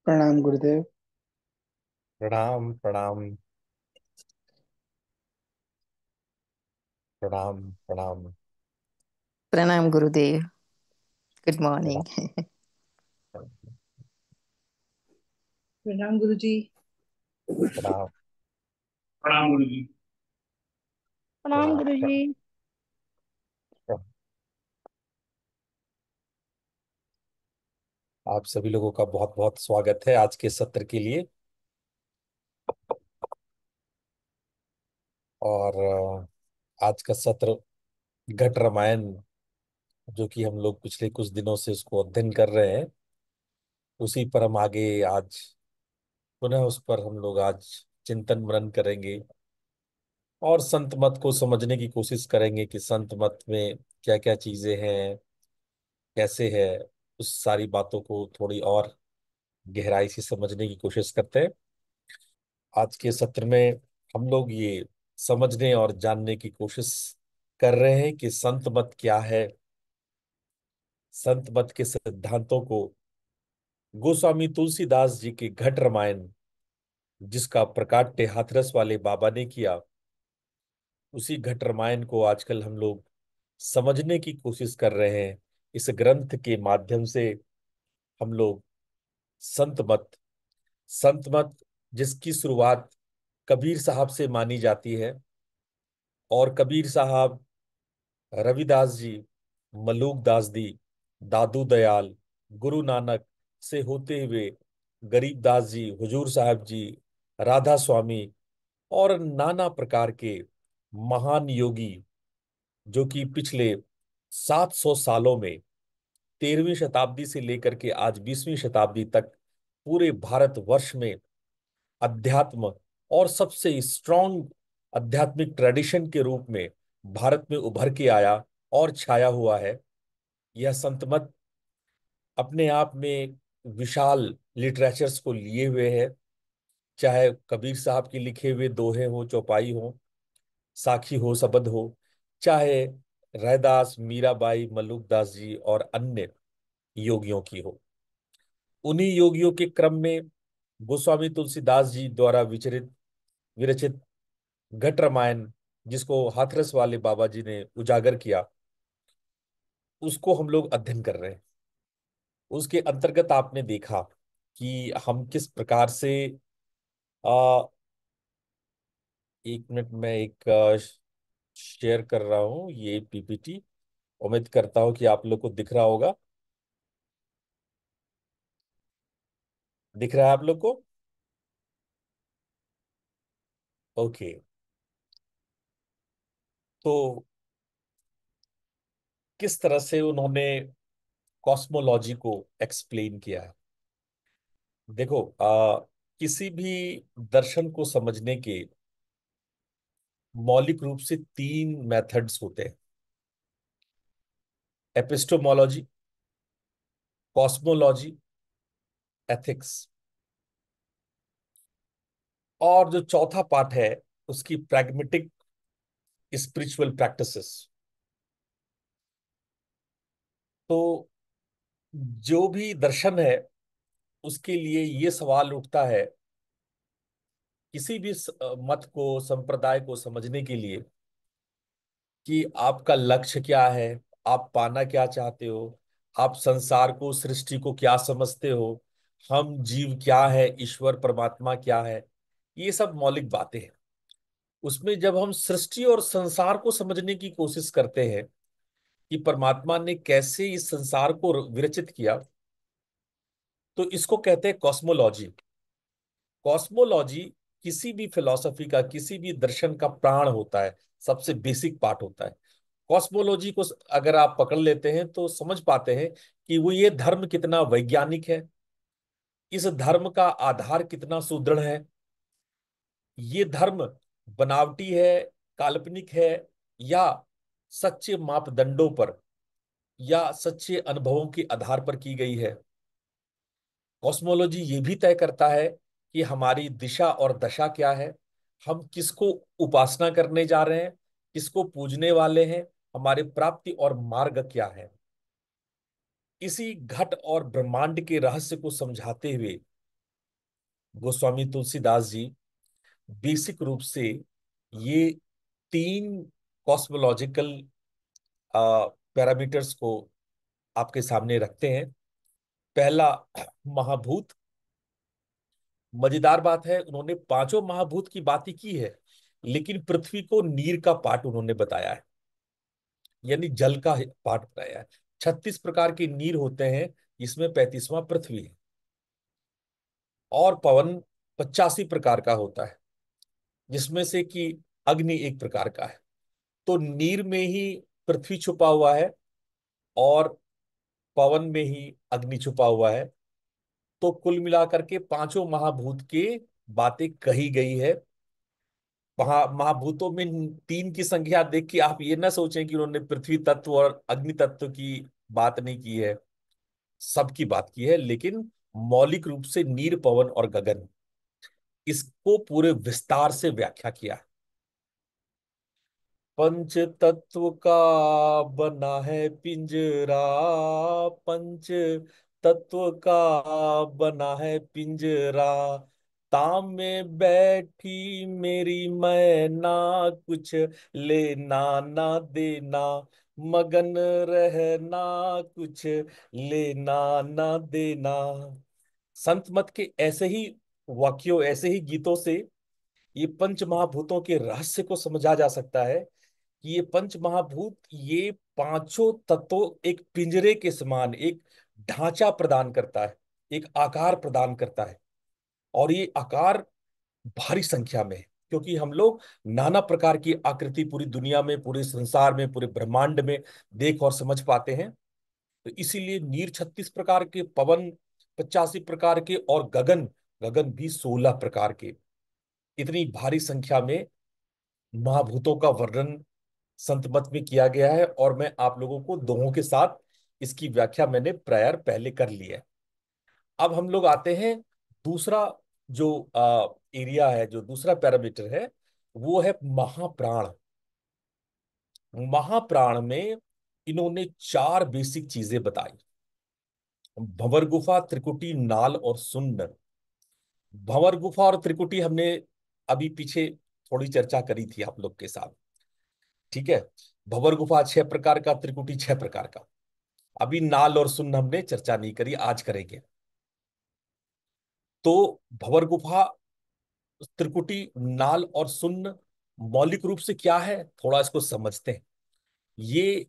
प्रणाम गुरुदेव। प्रणाम प्रणाम प्रणाम प्रणाम प्रणाम गुरुदेव। गुड प्रणाम मॉर्निंग। प्रणाम गुरुजी। प्रणाम प्रणाम गुरु जी। प्रणाम प्रणाम गुरुजी। प्रणाम। आप सभी लोगों का बहुत बहुत स्वागत है आज के सत्र के लिए। और आज का सत्र घट रामायण, जो कि हम लोग पिछले कुछ दिनों से उसको अध्ययन कर रहे हैं, उसी पर हम आगे आज पुनः उस पर हम लोग आज चिंतन मनन करेंगे और संत मत को समझने की कोशिश करेंगे कि संत मत में क्या क्या चीजें हैं, कैसे है। उस सारी बातों को थोड़ी और गहराई से समझने की कोशिश करते हैं। आज के सत्र में हम लोग ये समझने और जानने की कोशिश कर रहे हैं कि संत मत क्या है। संत मत के सिद्धांतों को गोस्वामी तुलसीदास जी के घट रामायण, जिसका प्रकाट्य हाथरस वाले बाबा ने किया, उसी घट रामायण को आजकल हम लोग समझने की कोशिश कर रहे हैं। इस ग्रंथ के माध्यम से हम लोग संत मत संत मत जिसकी शुरुआत कबीर साहब से मानी जाती है, और कबीर साहब, रविदास जी, मलूकदास दी, दादू दयाल, गुरु नानक से होते हुए गरीबदास जी, हुजूर साहब जी, राधा स्वामी और नाना प्रकार के महान योगी, जो कि पिछले 700 सालों में 13वीं शताब्दी से लेकर के आज 20वीं शताब्दी तक पूरे भारत वर्ष में अध्यात्म और सबसे स्ट्रांग आध्यात्मिक ट्रेडिशन के रूप में भारत में उभर के आया और छाया हुआ है। यह संत मत अपने आप में विशाल लिटरेचर्स को लिए हुए है, चाहे कबीर साहब के लिखे हुए दोहे हो, चौपाई हो, साखी हो, शबद हो, चाहे रैदास, मीराबाई, मल्लुकदास जी और अन्य योगियों की हो। उन्हीं योगियों के क्रम में गोस्वामी तुलसीदास जी द्वारा विचरित विरचित घट रामायण, जिसको हाथरस वाले बाबा जी ने उजागर किया, उसको हम लोग अध्ययन कर रहे हैं। उसके अंतर्गत आपने देखा कि हम किस प्रकार से आ, एक मिनट में एक शेयर कर रहा हूं ये पीपीटी। उम्मीद करता हूं कि आप लोग को दिख रहा होगा। दिख रहा है आप लोग को? ओके। तो किस तरह से उन्होंने कॉस्मोलॉजी को एक्सप्लेन किया है। देखो, किसी भी दर्शन को समझने के मौलिक रूप से तीन मेथड्स होते हैं: एपिस्टोमोलॉजी, कॉस्मोलॉजी, एथिक्स। और जो चौथा पार्ट है उसकी प्रैग्मेटिक स्पिरिचुअल प्रैक्टिसेस। तो जो भी दर्शन है उसके लिए ये सवाल उठता है, किसी भी मत को, संप्रदाय को समझने के लिए, कि आपका लक्ष्य क्या है, आप पाना क्या चाहते हो, आप संसार को, सृष्टि को क्या समझते हो, हम जीव क्या है, ईश्वर परमात्मा क्या है। ये सब मौलिक बातें हैं। उसमें जब हम सृष्टि और संसार को समझने की कोशिश करते हैं कि परमात्मा ने कैसे इस संसार को विरचित किया, तो इसको कहते हैं कॉस्मोलॉजी। कॉस्मोलॉजी किसी भी फिलॉसफी का, किसी भी दर्शन का प्राण होता है, सबसे बेसिक पार्ट होता है। कॉस्मोलॉजी को अगर आप पकड़ लेते हैं तो समझ पाते हैं कि वो ये धर्म कितना वैज्ञानिक है, इस धर्म का आधार कितना सुदृढ़ है, ये धर्म बनावटी है, काल्पनिक है, या सच्चे मापदंडों पर या सच्चे अनुभवों के आधार पर की गई है। कॉस्मोलॉजी ये भी तय करता है कि हमारी दिशा और दशा क्या है, हम किसको उपासना करने जा रहे हैं, किसको पूजने वाले हैं, हमारे प्राप्ति और मार्ग क्या है। इसी घट और ब्रह्मांड के रहस्य को समझाते हुए गोस्वामी तुलसीदास जी बेसिक रूप से ये तीन कॉस्मोलॉजिकल पैरामीटर्स को आपके सामने रखते हैं। पहला, महाभूत। मजेदार बात है, उन्होंने पांचों महाभूत की बात ही की है, लेकिन पृथ्वी को नीर का पार्ट उन्होंने बताया है, यानी जल का पार्ट बताया है। 36 प्रकार के नीर होते हैं, इसमें 35वां पृथ्वी है। और पवन 85 प्रकार का होता है, जिसमें से कि अग्नि एक प्रकार का है। तो नीर में ही पृथ्वी छुपा हुआ है और पवन में ही अग्नि छुपा हुआ है। तो कुल मिलाकर के पांचों महाभूत की बातें कही गई है। महाभूतों में तीन की संख्या देख के आप ये ना सोचें कि उन्होंने पृथ्वी तत्व और अग्नि तत्व की बात नहीं की है, सबकी बात की है, लेकिन मौलिक रूप से नीर, पवन और गगन, इसको पूरे विस्तार से व्याख्या किया है। पंच तत्व का बना है पिंजरा, पंच तत्व का बना है पिंजरा, ताम में बैठी मेरी मैना, कुछ लेना ना देना, मगन रहना, कुछ लेना ना देना। संत मत के ऐसे ही वाक्यों, ऐसे ही गीतों से ये पंच महाभूतों के रहस्य को समझा जा सकता है कि ये पंच महाभूत, ये पांचों तत्व एक पिंजरे के समान एक ढांचा प्रदान करता है, एक आकार प्रदान करता है। और ये आकार भारी संख्या में है, क्योंकि हम लोग नाना प्रकार की आकृति पूरी दुनिया में, पूरे संसार में, पूरे ब्रह्मांड में देख और समझ पाते हैं। तो इसीलिए नीर 36 प्रकार के, पवन 85 प्रकार के, और गगन गगन भी 16 प्रकार के। इतनी भारी संख्या में महाभूतों का वर्णन संत मत में किया गया है, और मैं आप लोगों को दोहों के साथ इसकी व्याख्या मैंने प्रायर पहले कर ली है। अब हम लोग आते हैं दूसरा जो एरिया है, जो दूसरा पैरामीटर है, वो है महाप्राण। महाप्राण में इन्होंने चार बेसिक चीजें बताई: भंवर गुफा, त्रिकुटी, नाल और सुंड। भंवर गुफा और त्रिकुटी हमने अभी पीछे थोड़ी चर्चा करी थी आप लोग के साथ, ठीक है। भंवर गुफा 6 प्रकार का, त्रिकुटी 6 प्रकार का। अभी नाल और सुन्न हमने चर्चा नहीं करी, आज करेंगे। तो भंवर गुफा, त्रिकुटी, नाल और सुन्न मौलिक रूप से क्या है, थोड़ा इसको समझते हैं। ये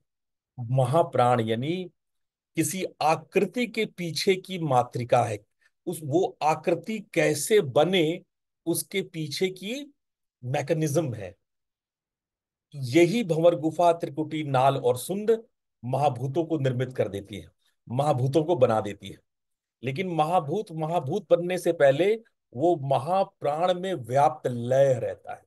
महाप्राण यानी किसी आकृति के पीछे की मात्रिका है। उस वो आकृति कैसे बने, उसके पीछे की मैकेनिज्म है। यही भंवर गुफा, त्रिकुटी, नाल और सुंड महाभूतों को निर्मित कर देती है, महाभूतों को बना देती है। लेकिन महाभूत महाभूत बनने से पहले वो महाप्राण में व्याप्त लय रहता है।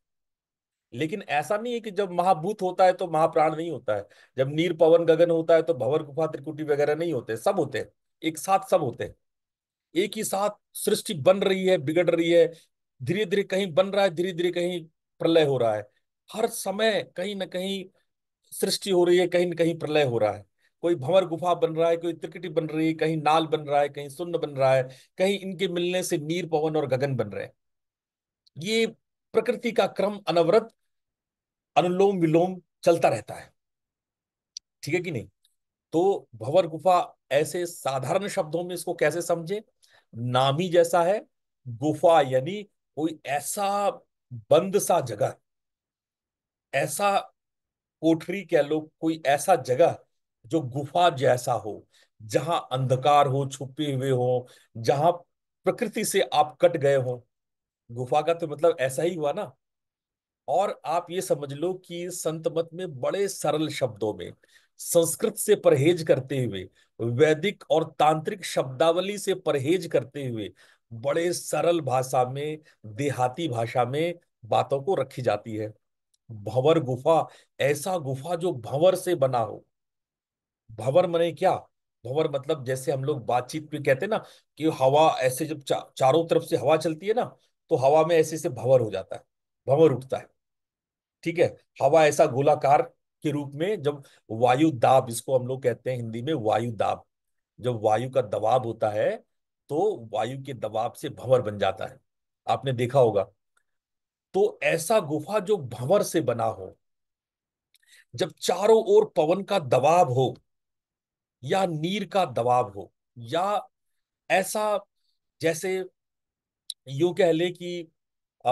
लेकिन ऐसा नहीं है कि जब महाभूत होता है तो महाप्राण नहीं होता है। जब नीर, पवन, गगन होता है तो भंवर गुफा, त्रिकुटी वगैरह नहीं होते, सब होते हैं, एक साथ सब होते हैं। एक ही साथ सृष्टि बन रही है, बिगड़ रही है, धीरे धीरे कहीं बन रहा है, धीरे धीरे कहीं प्रलय हो रहा है। हर समय कहीं ना कहीं सृष्टि हो रही है, कहीं न कहीं प्रलय हो रहा है। कोई भंवर गुफा बन रहा है, कोई त्रिकुटी बन रही है, कहीं नाल बन रहा है, कहीं शून्य बन रहा है, कहीं इनके मिलने से नीर, पवन और गगन बन रहे हैं। ये प्रकृति का क्रम अनवरत, अनुलोम विलोम चलता रहता है, ठीक है कि नहीं। तो भंवर गुफा, ऐसे साधारण शब्दों में इसको कैसे समझे, नाम ही जैसा है। गुफा यानी कोई ऐसा बंद सा जगह, ऐसा कोठरी कह लो, कोई ऐसा जगह जो गुफा जैसा हो, जहां अंधकार हो, छुपे हुए हो, जहां प्रकृति से आप कट गए हो। गुफा का तो मतलब ऐसा ही हुआ ना। और आप ये समझ लो कि संत मत में बड़े सरल शब्दों में, संस्कृत से परहेज करते हुए, वैदिक और तांत्रिक शब्दावली से परहेज करते हुए, बड़े सरल भाषा में, देहाती भाषा में बातों को रखी जाती है। भंवर गुफा, ऐसा गुफा जो भंवर से बना हो। भंवर मने क्या, भंवर मतलब जैसे हम लोग बातचीत में कहते हैं ना कि हवा ऐसे जब चारों तरफ से हवा चलती है ना, तो हवा में ऐसे से भंवर हो जाता है, भंवर उठता है, ठीक है। हवा ऐसा गोलाकार के रूप में, जब वायु दाब, इसको हम लोग कहते हैं हिंदी में वायु दाब, जब वायु का दबाव होता है तो वायु के दबाव से भंवर बन जाता है। आपने देखा होगा। तो ऐसा गुफा जो भंवर से बना हो, जब चारों ओर पवन का दबाव हो या नीर का दबाव हो, या ऐसा जैसे यूं कह ले कि अ,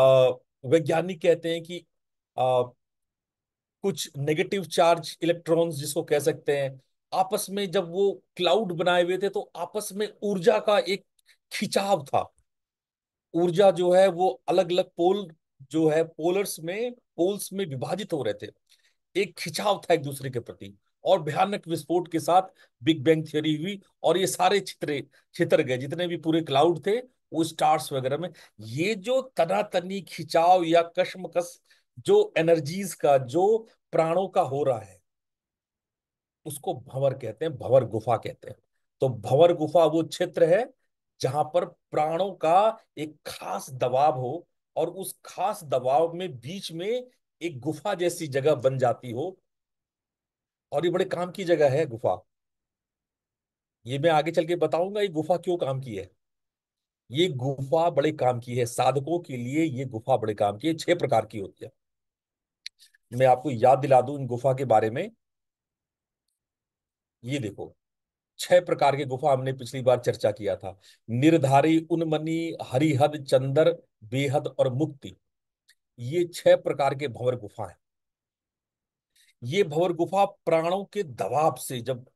वैज्ञानिक कहते हैं कि कुछ नेगेटिव चार्ज इलेक्ट्रॉन्स जिसको कह सकते हैं, आपस में जब वो क्लाउड बनाए हुए थे तो आपस में ऊर्जा का एक खिंचाव था। ऊर्जा जो है वो अलग अलग पोल, जो है पोल्स में विभाजित हो रहे थे। एक खिंचाव था एक दूसरे के प्रति, और भयानक विस्फोट के साथ बिग बैंग थियरी हुई, और ये सारे छितर गए, जितने भी पूरे क्लाउड थे वो स्टार्स वगैरह में। ये जो तनातनी खिंचाव या कशमकश जो एनर्जीज का, जो प्राणों का हो रहा है, उसको भंवर कहते हैं, भंवर गुफा कहते हैं। तो भंवर गुफा वो क्षेत्र है जहां पर प्राणों का एक खास दबाव हो, और उस खास दबाव में बीच में एक गुफा जैसी जगह बन जाती हो। और ये बड़े काम की जगह है गुफा। ये मैं आगे चल के बताऊंगा ये गुफा क्यों काम की है। ये गुफा बड़े काम की है साधकों के लिए। ये गुफा बड़े काम की है, 6 प्रकार की होती है। मैं आपको याद दिला दूं इन गुफा के बारे में। ये देखो, 6 प्रकार के गुफा हमने पिछली बार चर्चा किया था। निर्धारी, उन्मनी, हरिहद, चंदर, बेहद और मुक्ति। ये 6 प्रकार के भंवर गुफा हैं। ये भंवर गुफा प्राणों के दबाव से, जब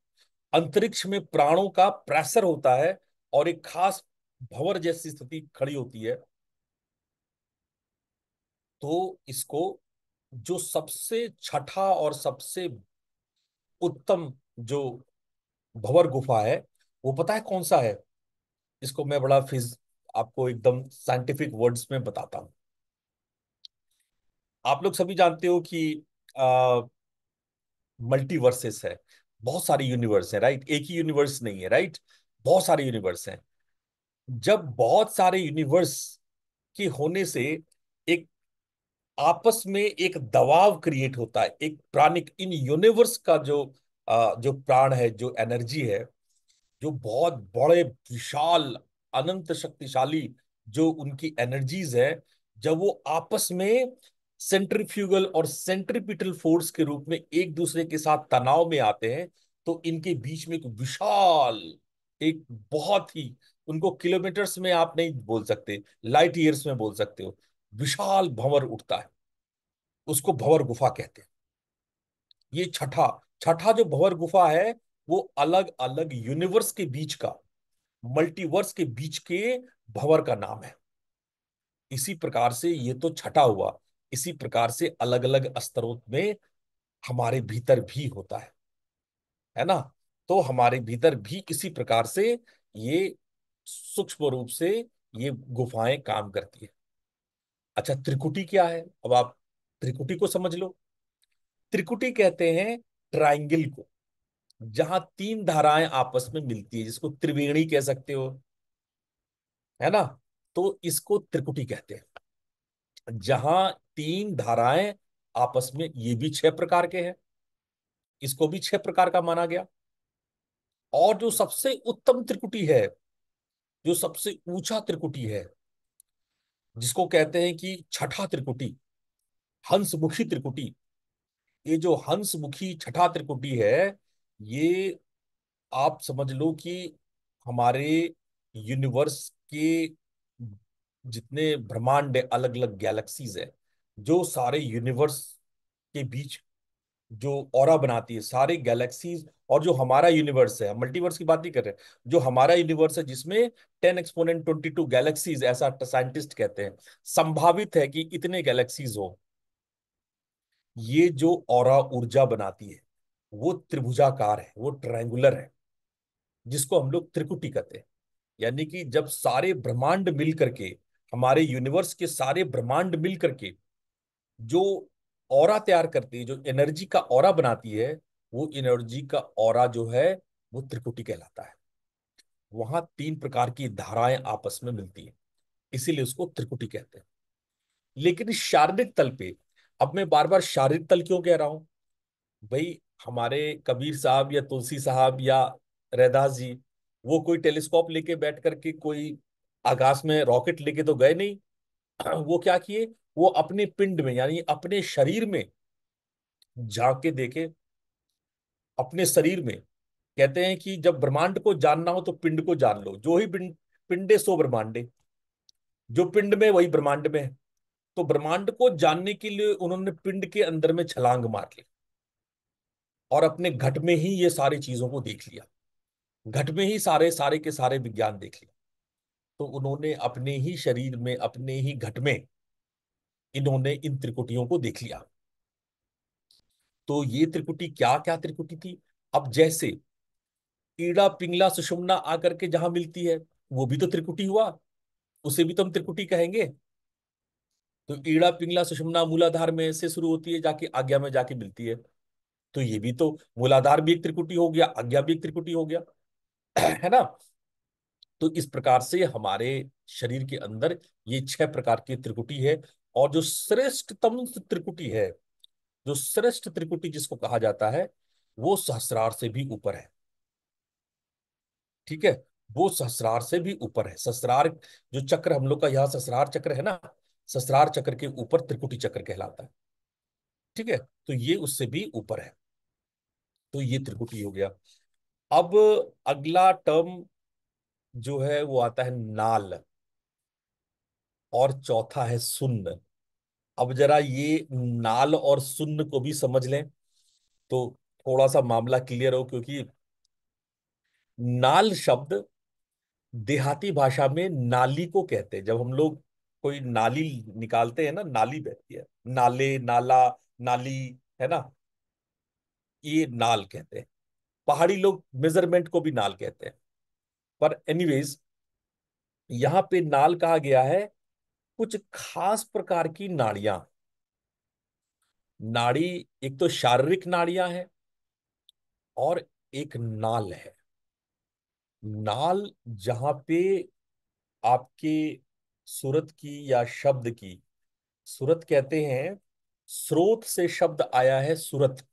अंतरिक्ष में प्राणों का प्रेशर होता है और एक खास भंवर जैसी स्थिति खड़ी होती है, तो इसको जो सबसे छठा और सबसे उत्तम जो भंवर गुफा है, वो पता है कौन सा है? इसको मैं बड़ा फिज आपको एकदम साइंटिफिक वर्ड्स में बताता हूं। आप लोग सभी जानते हो कि मल्टीवर्सेस है, बहुत सारे यूनिवर्स है, राइट? एक ही यूनिवर्स नहीं है, राइट? बहुत सारे यूनिवर्स हैं। जब बहुत सारे यूनिवर्स के होने से एक आपस में एक दबाव क्रिएट होता है, एक प्राणिक इन यूनिवर्स का जो प्राण है, जो एनर्जी है, जो बहुत बड़े विशाल अनंत शक्तिशाली जो उनकी एनर्जीज है, जब वो आपस में सेंट्रीफ्यूगल और सेंट्रीपिटल फोर्स के रूप में एक दूसरे के साथ तनाव में आते हैं, तो इनके बीच में एक विशाल, एक बहुत ही, उनको किलोमीटर्स में आप नहीं बोल सकते, लाइट ईयर्स में बोल सकते हो, विशाल भंवर उठता है। उसको भंवर गुफा कहते हैं। ये छठा छठा जो भंवर गुफा है, वो अलग अलग यूनिवर्स के बीच का, मल्टीवर्स के बीच के भंवर का नाम है। इसी प्रकार से ये तो छठा हुआ। इसी प्रकार से अलग अलग स्तरों में हमारे भीतर भी होता है ना? तो हमारे भीतर भी इसी प्रकार से ये सूक्ष्म रूप से ये गुफाएं काम करती है। अच्छा, त्रिकुटी क्या है? अब आप त्रिकुटी को समझ लो। त्रिकुटी कहते हैं ट्राइंगल को, जहां 3 धाराएं आपस में मिलती है, जिसको त्रिवेणी कह सकते हो, है ना? तो इसको त्रिकुटी कहते हैं, जहां 3 धाराएं आपस में, ये भी 6 प्रकार के हैं, इसको भी 6 प्रकार का माना गया। और जो सबसे उत्तम त्रिकुटी है, जो सबसे ऊंचा त्रिकुटी है, जिसको कहते हैं कि छठा त्रिकुटी, हंसमुखी त्रिकुटी। ये जो हंसमुखी छठा त्रिकुटी है, ये आप समझ लो कि हमारे यूनिवर्स के जितने ब्रह्मांड, अलग अलग गैलेक्सीज है, जो सारे यूनिवर्स के बीच जो ऑरा बनाती है, सारे गैलेक्सीज, और जो हमारा यूनिवर्स है, हम मल्टीवर्स की बात नहीं कर रहे, जो हमारा यूनिवर्स है जिसमें 10^22 गैलेक्सीज, ऐसा साइंटिस्ट कहते हैं, संभावित है कि इतने गैलेक्सीज हो। ये जो ऑरा ऊर्जा बनाती है वो त्रिभुजाकार है, वो ट्रायंगुलर है, जिसको हम लोग त्रिकुटी कहते हैं। यानी कि जब सारे ब्रह्मांड मिल करके, हमारे यूनिवर्स के सारे ब्रह्मांड मिल करके जो ऑरा तैयार करती है, जो एनर्जी का ऑरा बनाती है, वो एनर्जी का ऑरा जो है वो त्रिकुटी कहलाता है। वहां 3 प्रकार की धाराएं आपस में मिलती हैं, इसीलिए उसको त्रिकुटी कहते हैं। लेकिन इस शारीरिक तल पे, अब मैं बार बार शारीरिक तल क्यों कह रहा हूं भाई? हमारे कबीर साहब या तुलसी साहब या रैदास जी, वो कोई टेलीस्कोप लेके बैठ करके कोई आकाश में रॉकेट लेके तो गए नहीं। वो क्या किए, वो अपने पिंड में यानी अपने शरीर में झांक के देखे, अपने शरीर में। कहते हैं कि जब ब्रह्मांड को जानना हो तो पिंड को जान लो, जो ही पिंड, पिंडे सो ब्रह्मांडे, जो पिंड में वही ब्रह्मांड में है। तो ब्रह्मांड को जानने के लिए उन्होंने पिंड के अंदर में छलांग मार ली और अपने घट में ही ये सारी चीजों को देख लिया, घट में ही सारे सारे के सारे विज्ञान देख लिया। तो उन्होंने अपने ही शरीर में, अपने ही घट में इन्होंने इन त्रिकुटियों को देख लिया। तो ये त्रिकुटी क्या क्या त्रिकुटी थी? अब जैसे ईड़ा पिंगला सुषुम्ना आकर के जहां मिलती है, वो भी तो त्रिकुटी हुआ, उसे भी तो हम त्रिकुटी कहेंगे। तो ईड़ा पिंगला सुषुम्ना मूलाधार में से शुरू होती है, जाके आज्ञा में जाके मिलती है। तो ये भी तो, मूलाधार भी एक त्रिकुटी हो गया, आज्ञा भी एक त्रिकुटी हो गया, है ना। तो इस प्रकार से हमारे शरीर के अंदर ये 6 प्रकार की त्रिकुटी है। और जो श्रेष्ठतम त्रिकुटी है, जो श्रेष्ठ त्रिकुटी जिसको कहा जाता है, वो सहस्रार से भी ऊपर है। ठीक है, वो सहस्रार से भी ऊपर है। सहस्रार, जो चक्र हम लोग का यहाँ सहस्रार चक्र है ना, सहस्रार चक्र के ऊपर त्रिकुटी चक्र कहलाता है। ठीक है, तो ये उससे भी ऊपर है। तो ये त्रिकुटी हो गया। अब अगला टर्म जो है वो आता है नाल, और चौथा है सुन्न। अब जरा ये नाल और सुन्न को भी समझ लें तो थोड़ा सा मामला क्लियर हो, क्योंकि नाल शब्द देहाती भाषा में नाली को कहते हैं। जब हम लोग कोई नाली निकालते हैं ना, नाली बहती है, नाले, नाला, नाली, है ना, ये नाल कहते हैं। पहाड़ी लोग मेजरमेंट को भी नाल कहते हैं। पर एनीवेज, यहां पे नाल कहा गया है कुछ खास प्रकार की नाड़ियां। नाड़ी, एक तो शारीरिक नाड़ियां हैं और एक नाल है। नाल जहां पे आपके सूरत की या शब्द की, सूरत कहते हैं, स्रोत से शब्द आया है सूरत।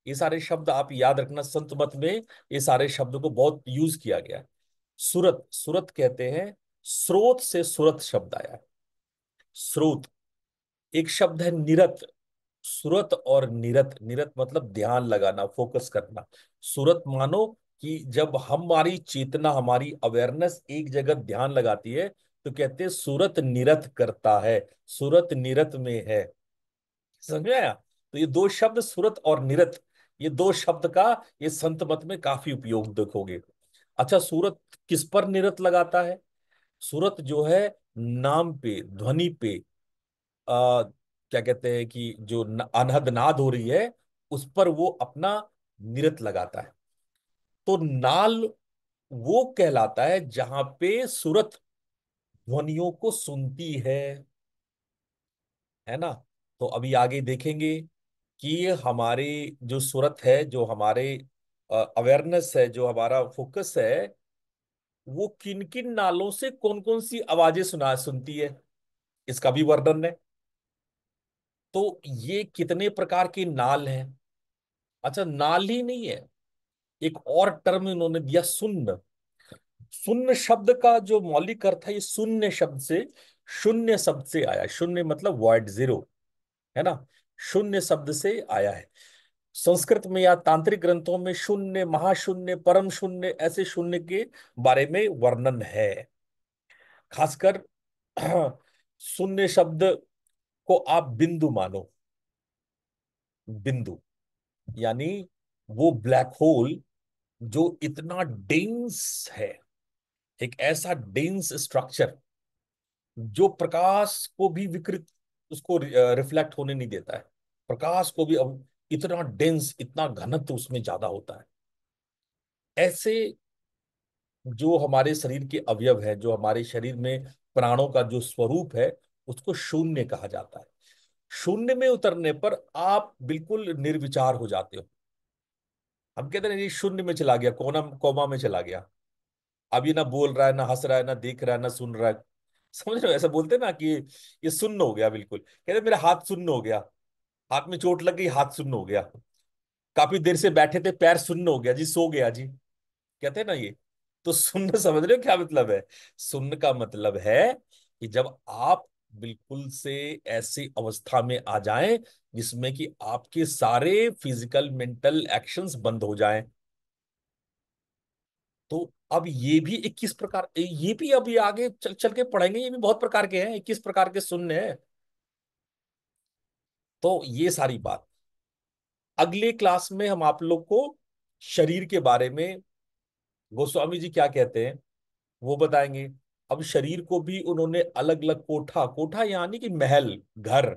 ये सारे शब्द आप याद रखना, संत मत में ये सारे शब्द को बहुत यूज किया गया है। सूरत, सूरत कहते हैं, स्रोत से सूरत शब्द आया है, स्रोत। एक शब्द है निरत, सुरत और निरत। निरत मतलब ध्यान लगाना, फोकस करना। सुरत मानो कि जब हमारी चेतना, हमारी अवेयरनेस एक जगह ध्यान लगाती है, तो कहते हैं सूरत निरत करता है, सूरत निरत में है। समझ में आया? तो ये दो शब्द, सुरत और निरत, ये दो शब्द का ये संत मत में काफी उपयोग देखोगे। अच्छा, सूरत किस पर निरत लगाता है? सूरत जो है नाम पे, ध्वनि पे, क्या कहते हैं कि जो अनहद नाद हो रही है, उस पर वो अपना निरत लगाता है। तो नाल वो कहलाता है जहां पे सूरत ध्वनियों को सुनती है ना। तो अभी आगे देखेंगे कि हमारी जो सूरत है, जो हमारे अवेयरनेस है, जो हमारा फोकस है, वो किन किन नालों से कौन कौन सी आवाजें सुनती है, इसका भी वर्णन है। तो ये कितने प्रकार के नाल हैं? अच्छा, नाल ही नहीं है, एक और टर्म इन्होंने दिया, सुन्न। शून्य शब्द का जो मौलिक अर्थ है, ये शून्य शब्द से, शून्य शब्द से आया है। शून्य मतलब वॉइड, जीरो, है ना। शून्य शब्द से आया है। संस्कृत में या तांत्रिक ग्रंथों में शून्य, महाशून्य, परम शून्य, ऐसे शून्य के बारे में वर्णन है। खासकर शून्य शब्द को आप बिंदु मानो। बिंदु यानी वो ब्लैक होल जो इतना डेंस है, एक ऐसा डेंस स्ट्रक्चर जो प्रकाश को भी विकृत, उसको रिफ्लेक्ट होने नहीं देता है। प्रकाश को भी अब इतना डेंस, इतना घनत्व उसमें ज्यादा होता है। ऐसे जो हमारे शरीर के अवयव है, जो हमारे शरीर में प्राणों का जो स्वरूप है, उसको शून्य कहा जाता है। शून्य में उतरने पर आप बिल्कुल निर्विचार हो जाते हो। हम कहते हैं ये शून्य में चला गया, कोना कोमा में चला गया। अब ये ना बोल रहा है, ना हंस रहा है, ना देख रहा है, ना सुन रहा है। समझ रहे हो? ऐसा बोलते हैं ना कि ये सुन्न हो गया बिल्कुल। कहते मेरा हाथ सुन्न हो गया, हाथ में चोट लग गई, हाथ सुन्न हो गया। काफी देर से बैठे थे, पैर सुन्न हो गया जी, सो गया जी, कहते हैं ना ये। तो सुन्न, समझ रहे हो क्या मतलब है? सुन्न का मतलब है कि जब आप बिल्कुल से ऐसी अवस्था में आ जाएं जिसमें कि आपके सारे फिजिकल मेंटल एक्शंस बंद हो जाएं। तो अब ये भी 21 प्रकार, ये भी अभी आगे चल चल के पढ़ेंगे, ये भी बहुत प्रकार के हैं, 21 प्रकार के शून्य हैं। तो ये सारी बात अगले क्लास में हम आप लोग को शरीर के बारे में गोस्वामी जी क्या कहते हैं वो बताएंगे। अब शरीर को भी उन्होंने अलग अलग कोठा, कोठा यानी कि महल, घर,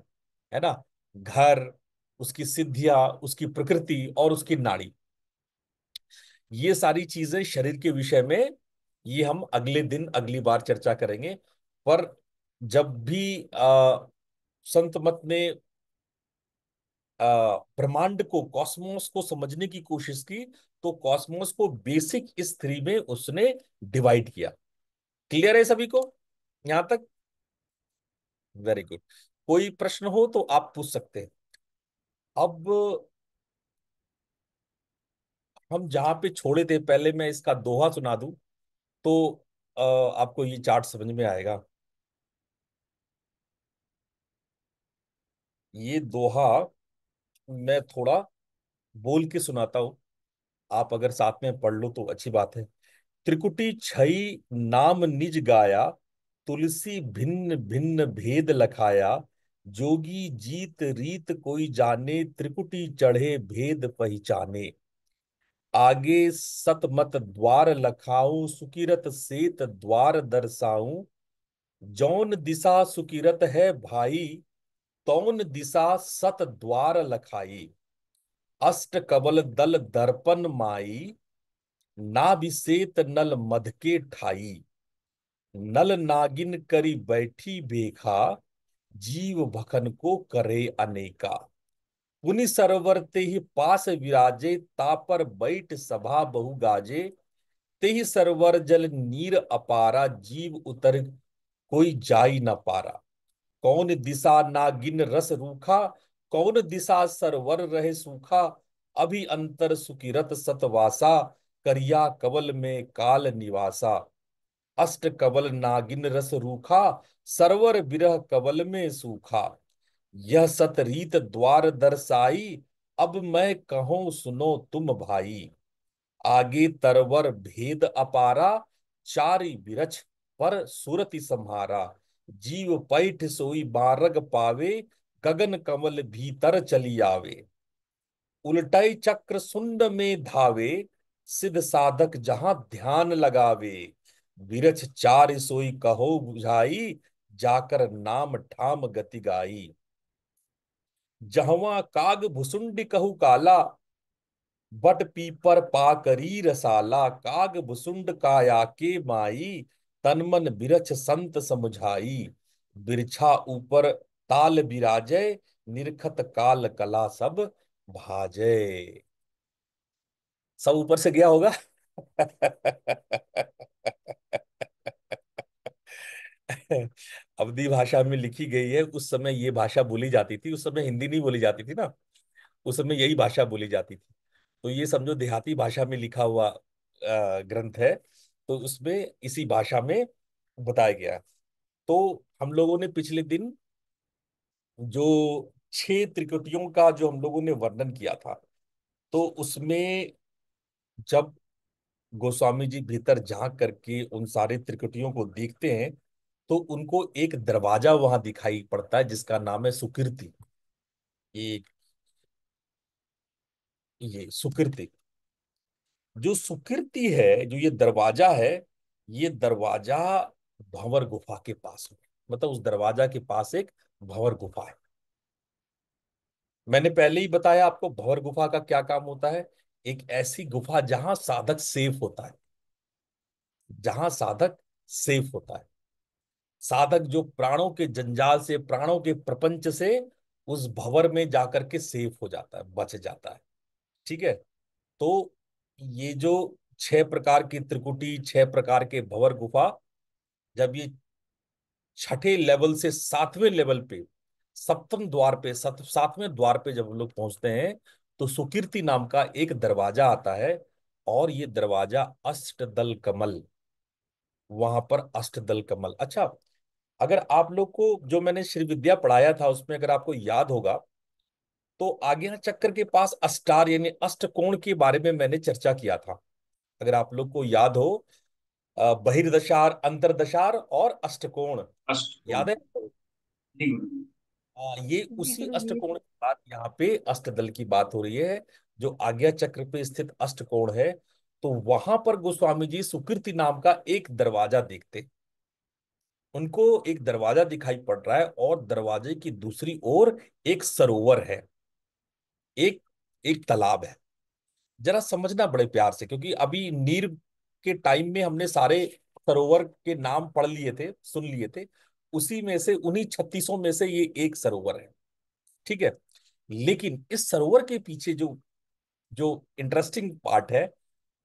है ना, घर, उसकी सिद्धियां, उसकी प्रकृति और उसकी नाड़ी, ये सारी चीजें शरीर के विषय में ये हम अगले दिन अगली बार चर्चा करेंगे। पर जब भी संत मत ने ब्रह्मांड को, कॉस्मोस को समझने की कोशिश की, तो कॉस्मोस को बेसिक इस थ्री में उसने डिवाइड किया। क्लियर है सभी को यहां तक? Very good. कोई प्रश्न हो तो आप पूछ सकते हैं। अब हम जहां पे छोड़े थे, पहले मैं इसका दोहा सुना दूं तो आपको ये चार्ट समझ में आएगा। ये दोहा मैं थोड़ा बोल के सुनाता हूं, आप अगर साथ में पढ़ लो तो अच्छी बात है। त्रिकुटी छई नाम निज गाया, तुलसी भिन्न भिन्न भेद लखाया, जोगी जीत रीत कोई जाने, त्रिकुटी चढ़े भेद पहचाने। आगे सतमत द्वार लखाऊं, सुकिरत सेत द्वार दर्शाऊं, जौन दिशा सुकिरत है भाई, तौन दिशा सत द्वार लखाई। अष्ट कबल दल दर्पण माई, नाभिसेत नल मध के ठाई। नल नागिन करी बैठी बेखा, जीव भखन को करे अनेका। पुनि सरोवर ते ही पास विराजे, तापर बैठ सभा बहु गाजे। ते ही सरोवर जल नीर अपारा, जीव उतर कोई जाई न पारा। कौन दिशा नागिन रस रूखा, कौन दिशा सरवर रहे सूखा। अभी अंतर सुकिरत सतवासा, करिया कवल में काल निवासा। अष्ट कवल नागिन रस रूखा, सरवर बिरह कवल में सूखा। यह सत रीत द्वार दर्शाई, अब मैं कहूं सुनो तुम भाई। आगे तरवर भेद अपारा, चारि बिरछ पर सुरति सम्हारा। जीव पैठ सोई बारग पावे, गगन कमल भीतर चली आवे। उलटई चक्र सुंड में धावे, सिद्ध साधक जहां ध्यान लगावे। बिरछ चार सोई कहो बुझाई, जाकर नाम ठाम गति गाई। जहवा काग भुसुंडी कहू काला, बट पीपर पाकरी रसाला। काग भुसुंड काया के माई, तन मन बिरछ संत समुझाई। बिरछा ऊपर ताल बिराजय, निरखत काल कला सब भाजय। सब ऊपर से गया होगा। अवधी भाषा में लिखी गई है। उस समय ये भाषा बोली जाती थी, उस समय हिंदी नहीं बोली जाती थी ना, उस समय यही भाषा बोली जाती थी। तो ये समझो देहाती भाषा में लिखा हुआ ग्रंथ है, तो उसमें इसी भाषा में बताया गया। तो हम लोगों ने पिछले दिन जो 6 त्रिकुटियों का जो हम लोगों ने वर्णन किया था, तो उसमें जब गोस्वामी जी भीतर झांक करके उन सारे त्रिकुटियों को देखते हैं, तो उनको एक दरवाजा वहां दिखाई पड़ता है जिसका नाम है सुकृति। एक ये सुकृति, जो सुकृति है, जो ये दरवाजा है, ये दरवाजा भंवर गुफा के पास है। मतलब उस दरवाजा के पास एक भंवर गुफा है। मैंने पहले ही बताया आपको भंवर गुफा का क्या काम होता है। एक ऐसी गुफा जहां साधक सेफ होता है, जहां साधक सेफ होता है। साधक जो प्राणों के जंजाल से, प्राणों के प्रपंच से उस भंवर में जाकर के सेफ हो जाता है, बच जाता है। ठीक है। तो ये जो 6 प्रकार की त्रिकुटी, 6 प्रकार के भंवर गुफा, जब ये छठे लेवल से 7वें लेवल पे, सप्तम द्वार पे, 7वें द्वार पे जब हम लोग पहुंचते हैं, तो सुकीर्ति नाम का एक दरवाजा आता है। और ये दरवाजा अष्टदल कमल, वहां पर अष्टदल कमल। अच्छा, अगर आप लोग को जो मैंने श्री विद्या पढ़ाया था उसमें अगर आपको याद होगा, तो आज्ञा चक्र के पास अस्टार यानी अष्टकोण के बारे में मैंने चर्चा किया था। अगर आप लोग को याद हो, बहिर्दशार, अंतरदशार और अष्टकोण, अष्टकोण। याद है? जी गुरुजी। ये जी उसी गुरुजी। अष्टकोण की बात यहाँ पे अष्टदल की बात हो रही है, जो आज्ञा चक्र पे स्थित अष्टकोण है। तो वहां पर गोस्वामी जी सुकृति नाम का एक दरवाजा देखते, उनको एक दरवाजा दिखाई पड़ रहा है और दरवाजे की दूसरी ओर एक सरोवर है, एक एक तालाब है। जरा समझना बड़े प्यार से, क्योंकि अभी नीर के टाइम में हमने सारे सरोवर के नाम पढ़ लिए थे, सुन लिए थे। उसी में से, उन्हीं 36 में से ये एक सरोवर है, ठीक है। लेकिन इस सरोवर के पीछे जो जो इंटरेस्टिंग पार्ट है,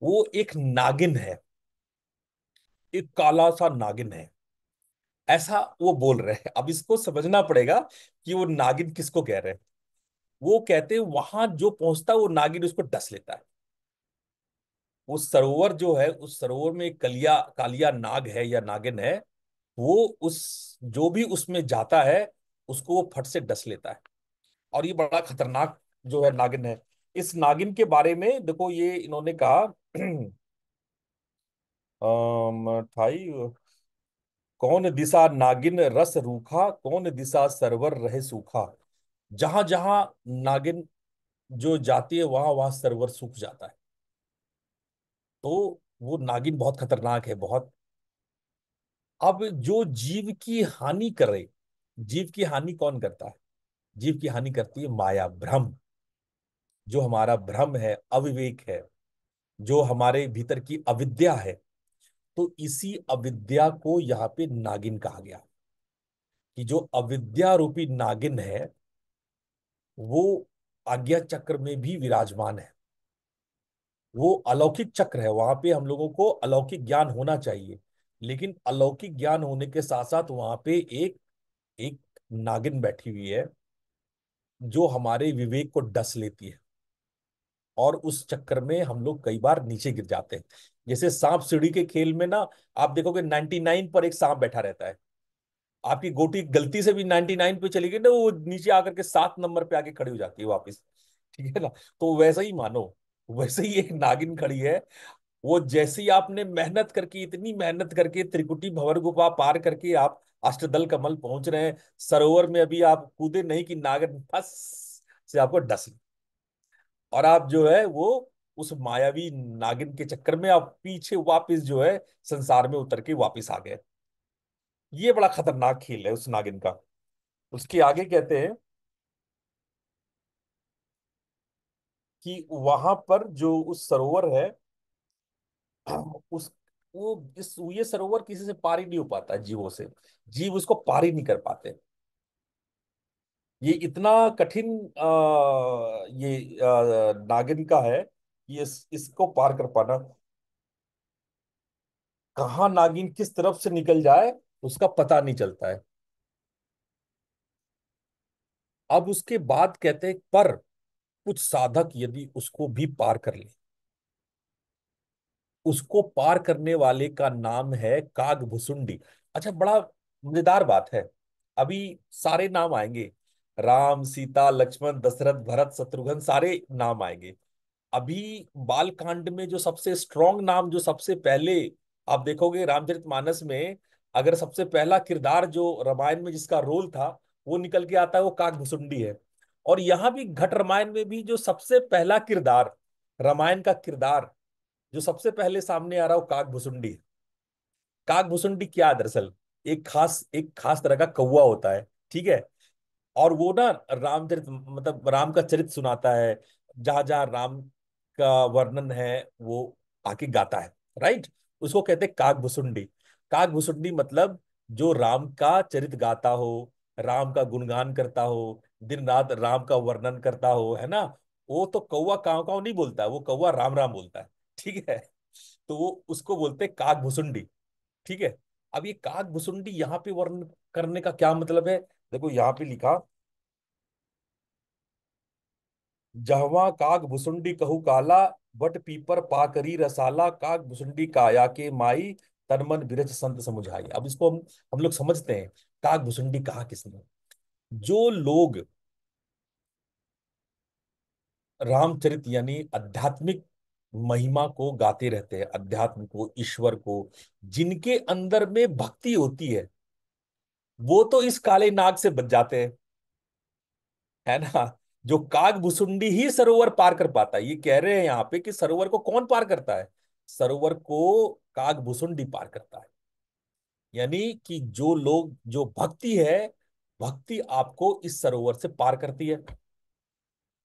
वो एक नागिन है, एक काला सा नागिन है, ऐसा वो बोल रहे हैं। अब इसको समझना पड़ेगा कि वो नागिन किसको कह रहे हैं। वो कहते हैं वहां जो पहुंचता है वो नागिन उसको डस लेता है। वो सरोवर जो है, उस सरोवर में एक कलिया कालिया नाग है या नागिन है। वो उस जो भी उसमें जाता है उसको वो फट से डस लेता है। और ये बड़ा खतरनाक जो है नागिन है। इस नागिन के बारे में देखो, ये इन्होंने कहा ठाई, कौन दिशा नागिन रस रूखा, कौन दिशा सरवर रहे सूखा। जहां जहां नागिन जो जाती है वहां वहां सरवर सूख जाता है। तो वो नागिन बहुत खतरनाक है, बहुत। अब जो जीव की हानि करे, जीव की हानि कौन करता है? जीव की हानि करती है माया, भ्रम। जो हमारा भ्रम है, अविवेक है, जो हमारे भीतर की अविद्या है, तो इसी अविद्या को यहाँ पे नागिन कहा गया। कि जो अविद्या रूपी नागिन है वो आज्ञा चक्र में भी विराजमान है। वो अलौकिक चक्र है, वहां पे हम लोगों को अलौकिक ज्ञान होना चाहिए। लेकिन अलौकिक ज्ञान होने के साथ साथ वहां पे एक एक नागिन बैठी हुई है, जो हमारे विवेक को डस लेती है। और उस चक्कर में हम लोग कई बार नीचे गिर जाते हैं। जैसे सांप सीढ़ी के खेल में ना, आप देखोगे 99 पर एक सांप बैठा रहता है। आपकी गोटी गलती से भी 99 पे चली गई ना, वो नीचे आकर के 7 नंबर पे आके खड़ी हो जाती है वापस। ठीक है ना? तो वैसा ही मानो, वैसे ही एक नागिन खड़ी है। वो जैसे ही आपने मेहनत करके, इतनी मेहनत करके त्रिकुटी भंवर गुफा पार करके आप अष्टदल कमल पहुंच रहे हैं, सरोवर में अभी आप कूदे नहीं कि नागिन फस से आपको डस, और आप जो है वो उस मायावी नागिन के चक्कर में आप पीछे वापस जो है संसार में उतर के वापस आ गए। ये बड़ा खतरनाक खेल है उस नागिन का। उसके आगे कहते हैं कि वहां पर जो उस सरोवर है, उस वो इस ये सरोवर किसी से पार ही नहीं हो पाता, जीवों से। जीव उसको पार ही नहीं कर पाते। ये इतना कठिन ये नागिन का है कि इसको पार कर पाना, कहाँ नागिन किस तरफ से निकल जाए उसका पता नहीं चलता है। अब उसके बाद कहते हैं पर कुछ साधक यदि उसको भी पार कर ले, उसको पार करने वाले का नाम है कागभुसुंडी। अच्छा, बड़ा मजेदार बात है। अभी सारे नाम आएंगे, राम, सीता, लक्ष्मण, दशरथ, भरत, शत्रुघ्न, सारे नाम आएंगे। अभी बाल कांड में जो सबसे स्ट्रॉन्ग नाम, जो सबसे पहले आप देखोगे रामचरितमानस में, अगर सबसे पहला किरदार जो रामायण में जिसका रोल था वो निकल के आता है, वो काकभुसुंडी है। और यहाँ भी घट रामायण में भी जो सबसे पहला किरदार, रामायण का किरदार जो सबसे पहले सामने आ रहा है वो काकभुसुंडी है। काकभुसुंडी क्या है दरअसल? एक खास तरह का कौवा होता है, ठीक है। और वो ना रामचरित मतलब राम का चरित्र सुनाता है, जहां जहां राम का वर्णन है वो आके गाता है, राइट। उसको कहते हैं काकभुसुंडी। काकभुसुंडी मतलब जो राम का चरित्र गाता हो, राम का गुणगान करता हो, दिन रात राम का वर्णन करता हो, है ना। वो तो कौवा काव काव नहीं बोलता है, वो कौवा राम राम बोलता है, ठीक है। तो वो उसको बोलते हैं काकभुसुंडी, ठीक है। अब ये काकभुसुंडी यहाँ पे वर्णन करने का क्या मतलब है? देखो यहाँ पे लिखा, जहवा काग भुसुंडी कहू काला, बट पीपर पाकरी रसाला, काग भुसुंडी काया के माई, तन मन बिरज संत समुझाई। अब इसको हम लोग समझते हैं। काकभुसुंडी कहा किसने? जो लोग रामचरित यानी आध्यात्मिक महिमा को गाते रहते हैं, अध्यात्म को, ईश्वर को, जिनके अंदर में भक्ति होती है, वो तो इस काले नाग से बच जाते हैं, है ना। जो काकभुसुंडी ही सरोवर पार कर पाता है। ये कह रहे हैं यहाँ पे कि सरोवर को कौन पार करता है? सरोवर को काकभुसुंडी पार करता है। यानी कि जो लोग, जो भक्ति है, भक्ति आपको इस सरोवर से पार करती है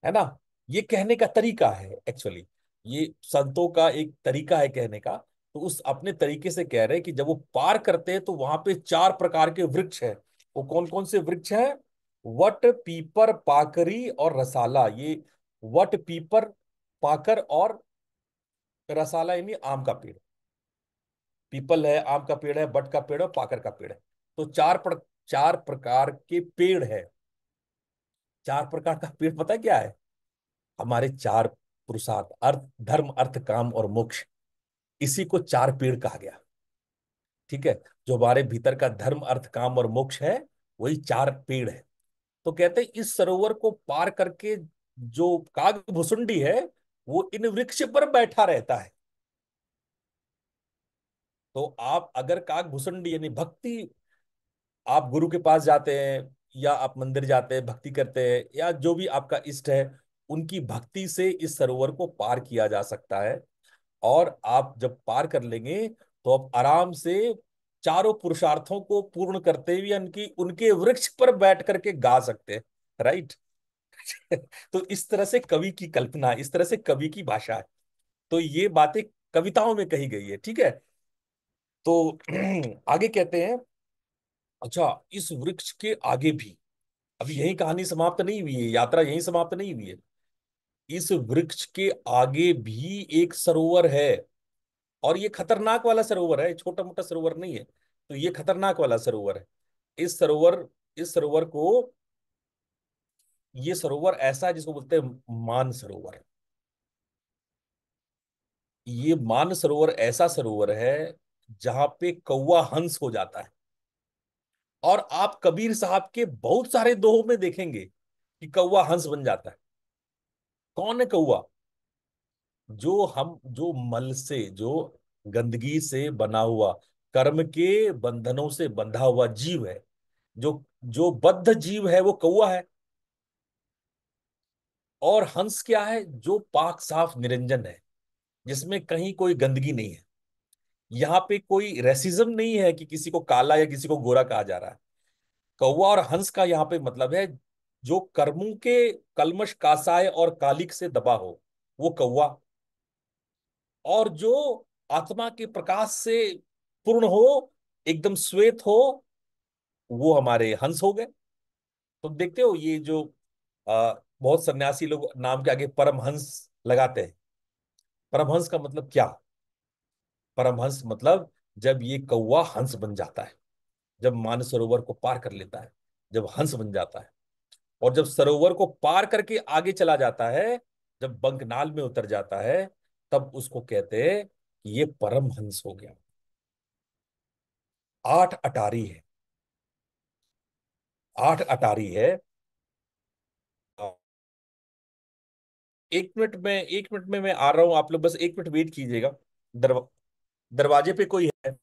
ना। ये कहने का तरीका है एक्चुअली, ये संतों का एक तरीका है कहने का। तो उस अपने तरीके से कह रहे हैं कि जब वो पार करते हैं तो वहां पे चार प्रकार के वृक्ष हैं। वो कौन कौन से वृक्ष हैं? वट, पीपर, पाकरी और रसाला। ये वट, पीपर, पाकर और रसाला यानी आम का पेड़। पीपल है, आम का पेड़ है, बट का पेड़ है, पाकर का पेड़ है। तो चार प्रकार के पेड़ है। चार प्रकार का पेड़ पता है क्या है? हमारे चार पुरुषार्थ, अर्थ, धर्म, अर्थ, काम और मोक्ष, इसी को चार पेड़ कहा गया। ठीक है। जो हमारे भीतर का धर्म, अर्थ, काम और मोक्ष है, वही चार पेड़ है। तो कहते हैं इस सरोवर को पार करके जो कागभुसुंडी है, वो इन वृक्ष पर बैठा रहता है। तो आप अगर कागभुसुंडी यानी भक्ति, आप गुरु के पास जाते हैं या आप मंदिर जाते हैं, भक्ति करते हैं, या जो भी आपका इष्ट है, उनकी भक्ति से इस सरोवर को पार किया जा सकता है। और आप जब पार कर लेंगे तो आप आराम से चारों पुरुषार्थों को पूर्ण करते हुए उनकी, उनके वृक्ष पर बैठ करके गा सकते हैं। राइट। तो इस तरह से कवि की कल्पना, इस तरह से कवि की भाषा है। तो ये बातें कविताओं में कही गई है। ठीक है। तो आगे कहते हैं, अच्छा, इस वृक्ष के आगे भी अभी यही कहानी समाप्त नहीं हुई है, यात्रा यही समाप्त नहीं हुई है। इस वृक्ष के आगे भी एक सरोवर है, और ये खतरनाक वाला सरोवर है, छोटा मोटा सरोवर नहीं है। तो ये खतरनाक वाला सरोवर है। इस सरोवर को, ये सरोवर ऐसा है जिसको बोलते हैं मान सरोवर। ये मान सरोवर ऐसा सरोवर है जहां पे कौवा हंस हो जाता है। और आप कबीर साहब के बहुत सारे दोहों में देखेंगे कि कौवा हंस बन जाता है। कौन है कौवा? जो मल से, जो गंदगी से बना हुआ, कर्म के बंधनों से बंधा हुआ जीव है, जो जो बद्ध जीव है, वो कौवा है। और हंस क्या है? जो पाक साफ निरंजन है, जिसमें कहीं कोई गंदगी नहीं है। यहाँ पे कोई रेसिज्म नहीं है कि किसी को काला या किसी को गोरा कहा जा रहा है। कौवा और हंस का यहाँ पे मतलब है जो कर्मों के कलमश, कासाय और कालिक से दबा हो, वो कौवा। और जो आत्मा के प्रकाश से पूर्ण हो, एकदम श्वेत हो, वो हमारे हंस हो गए। तो देखते हो ये जो बहुत सन्यासी लोग नाम के आगे परमहंस लगाते हैं। परमहंस का मतलब क्या? परमहंस मतलब जब ये कौवा हंस बन जाता है, जब मानसरोवर को पार कर लेता है, जब हंस बन जाता है, और जब सरोवर को पार करके आगे चला जाता है, जब बंकनाल में उतर जाता है, तब उसको कहते हैं कि ये परम हंस हो गया। 8 अटारी है, 8 अटारी है। 1 मिनट में मैं आ रहा हूं, आप लोग बस 1 मिनट वेट कीजिएगा। दरवा, दरवाजे पे कोई है?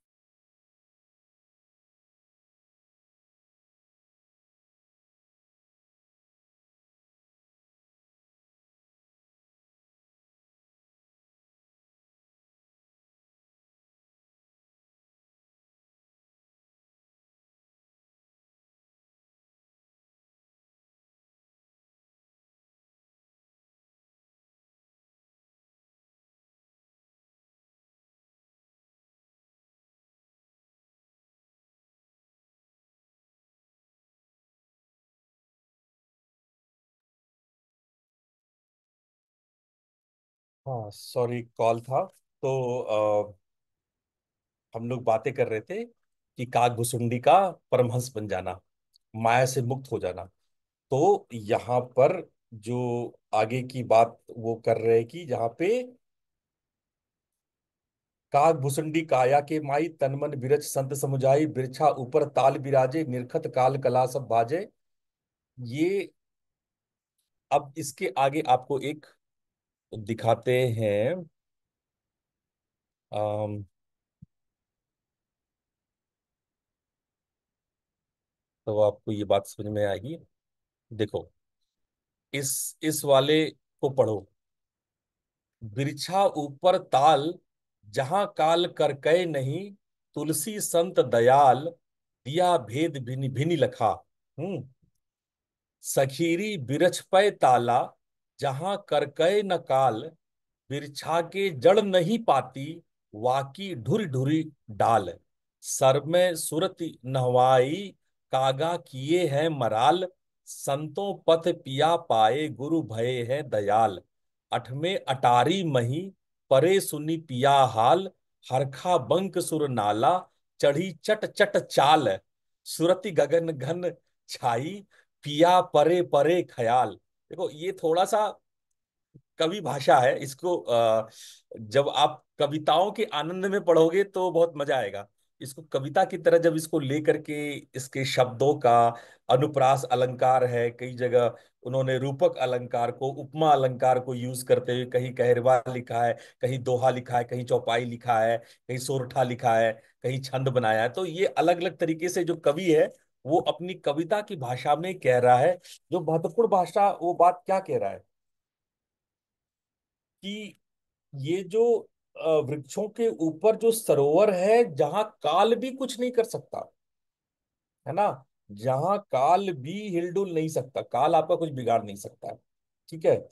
हाँ, सॉरी, कॉल था। तो हम लोग बातें कर रहे थे कि काकभुसुंडी का परमहंस बन जाना, माया से मुक्त हो जाना। तो यहाँ पर जो आगे की बात वो कर रहे हैं कि जहाँ पे काग भुसुंडी काया के माई, तन मन बिरछ संत समुझाई, बिरछा ऊपर ताल बिराजे, निरखत काल कला सब बाजे। ये अब इसके आगे आपको एक दिखाते हैं। अम, तो आपको ये बात समझ में आएगी। देखो, इस वाले को पढ़ो। बिरछा ऊपर ताल, जहां काल कर कय नहीं, तुलसी संत दयाल, दिया भेद भिन्न भिन्न लखा। हम्म। सखीरी बिरछ पै ताला, जहां कर कय न काल, बिरछा के जड़ नहीं पाती, वाकी ढुरी ढुरी डाल। सर में सुरति नहवाई, कागा किए हैं मराल, संतों पथ पिया पाए, गुरु भये है दयाल। अठमे अटारी मही, परे सुनी पिया हाल, हरखा बंक सुर नाला, चढ़ी चट चट चाल। सुरति गगन घन छाई, पिया परे परे ख्याल। देखो, ये थोड़ा सा कवि भाषा है। इसको जब आप कविताओं के आनंद में पढ़ोगे तो बहुत मजा आएगा। इसको कविता की तरह जब इसको लेकर के, इसके शब्दों का अनुप्रास अलंकार है कई जगह, उन्होंने रूपक अलंकार को, उपमा अलंकार को यूज करते हुए कहीं कहरवा लिखा है, कहीं दोहा लिखा है, कहीं चौपाई लिखा है, कहीं सोरठा लिखा है, कहीं छंद बनाया है। तो ये अलग अलग तरीके से जो कवि है वो अपनी कविता की भाषा में कह रहा है। जो महत्वपूर्ण भाषा, वो बात क्या कह रहा है कि ये जो वृक्षों के ऊपर जो सरोवर है, जहां काल भी कुछ नहीं कर सकता, है ना, जहां काल भी हिलडुल नहीं सकता, काल आपका कुछ बिगाड़ नहीं सकता है। ठीक है।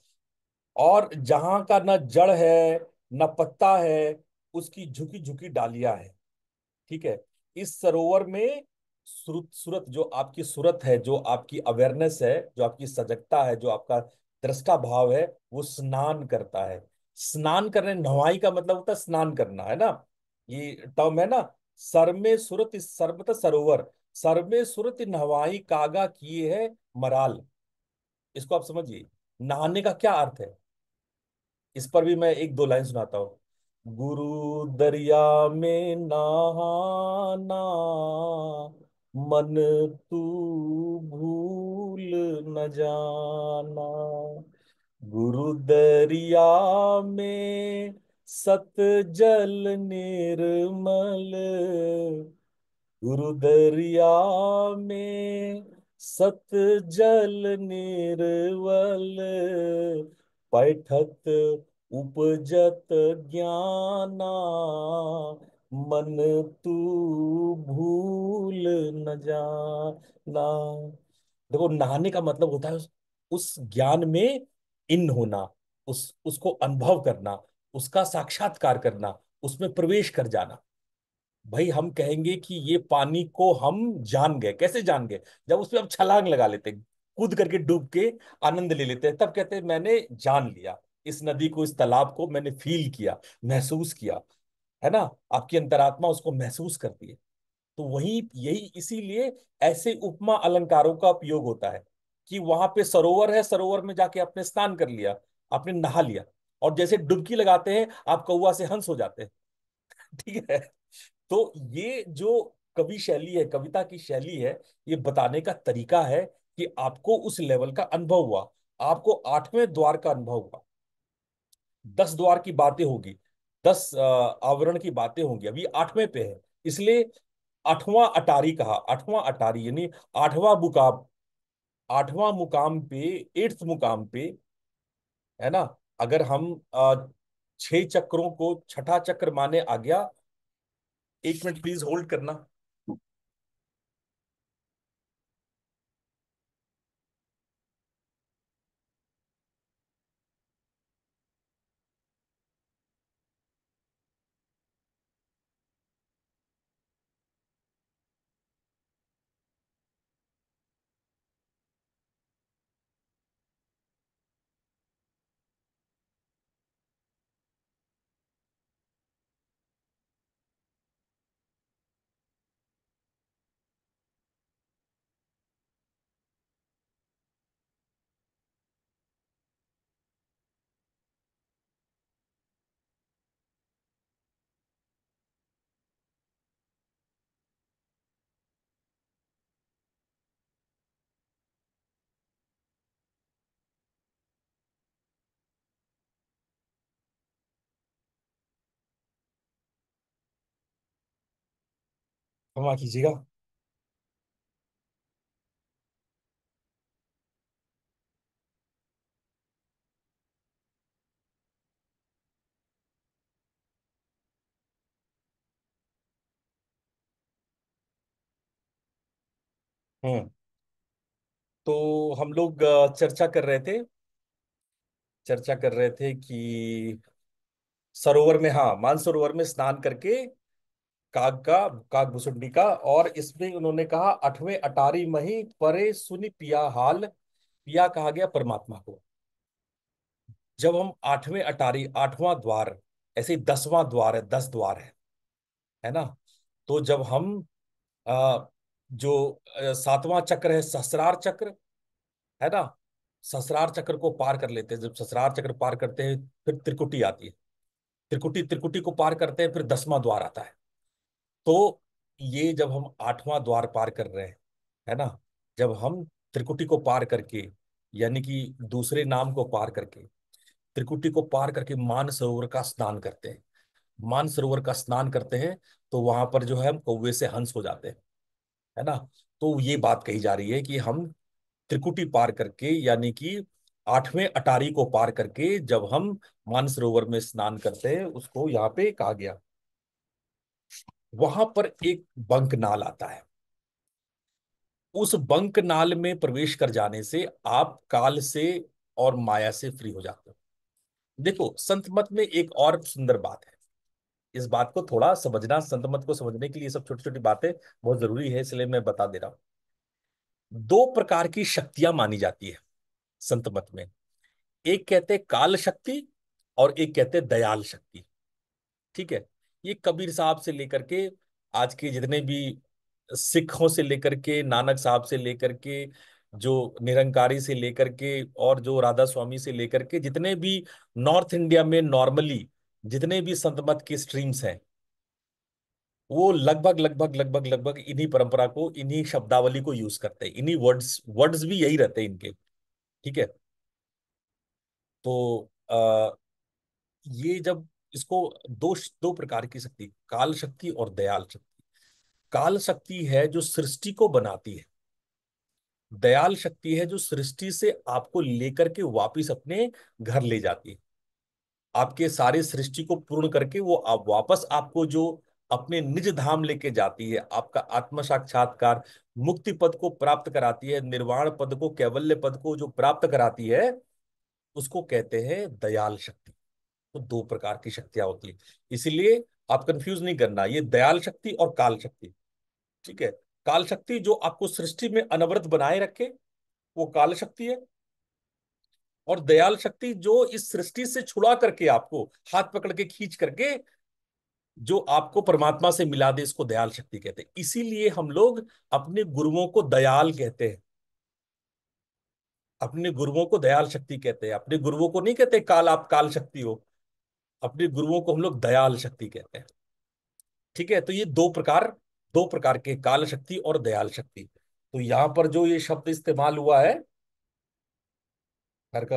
और जहां का न जड़ है न पत्ता है, उसकी झुकी झुकी डालियां है। ठीक है। इस सरोवर में सुरत सुरत जो आपकी सुरत है, जो आपकी अवेयरनेस है, जो आपकी सजगता है, जो आपका दृष्टा भाव है, वो स्नान करता है। स्नान करने, नहाई का मतलब होता है स्नान करना, है ना। ये टर्म है ना। सर में सुरत, इस सर मतलब सरोवर, सर में सुरत नहवाई, कागा किए है मराल। इसको आप समझिए, नहाने का क्या अर्थ है। इस पर भी मैं एक दो लाइन सुनाता हूँ। गुरु दरिया में नहाना, मन तू भूल न जाना। गुरु दरिया में सत जल निर्मल, गुरु दरिया में सत जल निर्वल, पैठत उपजत ज्ञाना, मन तू भूल न जाना। देखो, नहाने का मतलब होता है उस ज्ञान में इन होना, उसको अनुभव करना, उसका साक्षात्कार करना, उसमें प्रवेश कर जाना। भाई, हम कहेंगे कि ये पानी को हम जान गए। कैसे जान गए? जब उसमें हम छलांग लगा लेते हैं, कूद करके डूब के आनंद ले लेते हैं, तब कहते हैं मैंने जान लिया। इस नदी को, इस तालाब को मैंने फील किया, महसूस किया, है ना। आपकी अंतरात्मा उसको महसूस करती है। तो वही, यही इसीलिए ऐसे उपमा अलंकारों का उपयोग होता है कि वहां पे सरोवर है, सरोवर में जाके आपने स्नान कर लिया, आपने नहा लिया, और जैसे डुबकी लगाते हैं आप कौवा से हंस हो जाते हैं। ठीक है। तो ये जो कवि शैली है, कविता की शैली है, ये बताने का तरीका है कि आपको उस लेवल का अनुभव हुआ, आपको आठवें द्वार का अनुभव हुआ। 10 द्वार की बातें होगी, 10 आवरण की बातें होंगी, अभी आठवें पे है। इसलिए आठवां अटारी कहा। आठवां अटारी यानी आठवां मुकाम, आठवां मुकाम पे, एट्थ मुकाम पे, है ना। अगर हम 6 चक्रों को छठा चक्र माने आ गया। 1 मिनट प्लीज होल्ड करना। क्षमा कीजिएगा। हम्म। तो हम लोग चर्चा कर रहे थे कि सरोवर में, हाँ, मानसरोवर में स्नान करके काग भुसुंडी का, और इसमें उन्होंने कहा 8वें अटारी मही परे सुनि पिया हाल, पिया कहा गया परमात्मा को। जब हम 8वें अटारी, 8वां द्वार, ऐसे ही 10वां द्वार है, 10 द्वार है ना। तो जब हम आ, जो 7वां चक्र है, सहस्रार चक्र, है ना, सहस्रार चक्र को पार कर लेते हैं। जब सहस्रार चक्र पार करते हैं, फिर त्रिकुटी आती है। त्रिकुटी त्रिकुटी को पार करते हैं, फिर 10वां द्वार आता है। तो ये जब हम 8वां द्वार पार कर रहे हैं, है ना, जब हम त्रिकुटी को पार करके, यानी कि दूसरे नाम को पार करके, त्रिकुटी को पार करके मान सरोवर का स्नान करते हैं, मान सरोवर का स्नान करते हैं, तो वहां पर जो है हम कौवे से हंस हो जाते हैं, है ना। तो ये बात कही जा रही है कि हम त्रिकुटी पार करके, यानी कि 8वें अटारी को पार करके जब हम मानसरोवर में स्नान करते हैं, उसको यहाँ पे कहा गया। वहां पर एक बंक नाल आता है। उस बंक नाल में प्रवेश कर जाने से आप काल से और माया से फ्री हो जाते हो। देखो, संत मत में एक और सुंदर बात है। इस बात को थोड़ा समझना, संत मत को समझने के लिए सब छोटी छोटी बातें बहुत जरूरी है, इसलिए मैं बता दे रहा हूं। दो प्रकार की शक्तियां मानी जाती है संत मत में। एक कहते हैं काल शक्ति, और एक कहते हैं दयाल शक्ति। ठीक है। ये कबीर साहब से लेकर के आज के जितने भी सिखों से लेकर के, नानक साहब से लेकर के, जो निरंकारी से लेकर के, और जो राधा स्वामी से लेकर के, जितने भी नॉर्थ इंडिया में नॉर्मली जितने भी संत मत की स्ट्रीम्स हैं, वो लगभग लगभग लगभग लगभग इन्हीं परंपरा को, इन्हीं शब्दावली को यूज करते हैं, इन्हीं वर्ड्स वर्ड्स भी यही रहते हैं इनके। ठीक है। तो ये जब इसको, दो दो प्रकार की शक्ति, काल शक्ति और दयाल शक्ति। काल शक्ति है जो सृष्टि को बनाती है, दयाल शक्ति है जो सृष्टि से आपको लेकर के वापिस अपने घर ले जाती है। आपके सारे सृष्टि को पूर्ण करके वो आप वापस आपको जो अपने निज धाम लेके जाती है, आपका आत्म साक्षात्कार, मुक्ति पद को प्राप्त कराती है, निर्वाण पद को, कैवल्य पद को जो प्राप्त कराती है, उसको कहते हैं दयाल शक्ति। तो दो प्रकार की शक्तियां होती है, इसीलिए आप कंफ्यूज नहीं करना, ये दयाल शक्ति और काल शक्ति। ठीक है। काल शक्ति जो आपको सृष्टि में अनवरत बनाए रखे, वो काल शक्ति है। और दयाल शक्ति जो इस सृष्टि से छुड़ा करके आपको हाथ पकड़ के खींच करके जो आपको परमात्मा से मिला दे, इसको दयाल शक्ति कहते हैं। इसीलिए हम लोग अपने गुरुओं को दयाल कहते हैं, अपने गुरुओं को दयाल शक्ति कहते हैं। अपने गुरुओं को नहीं कहते काल, आप काल शक्ति हो। अपने गुरुओं को हम लोग दयाल शक्ति कहते हैं। ठीक है। तो ये दो प्रकार के, काल शक्ति और दयाल शक्ति। तो यहां पर जो ये शब्द इस्तेमाल हुआ है, हर का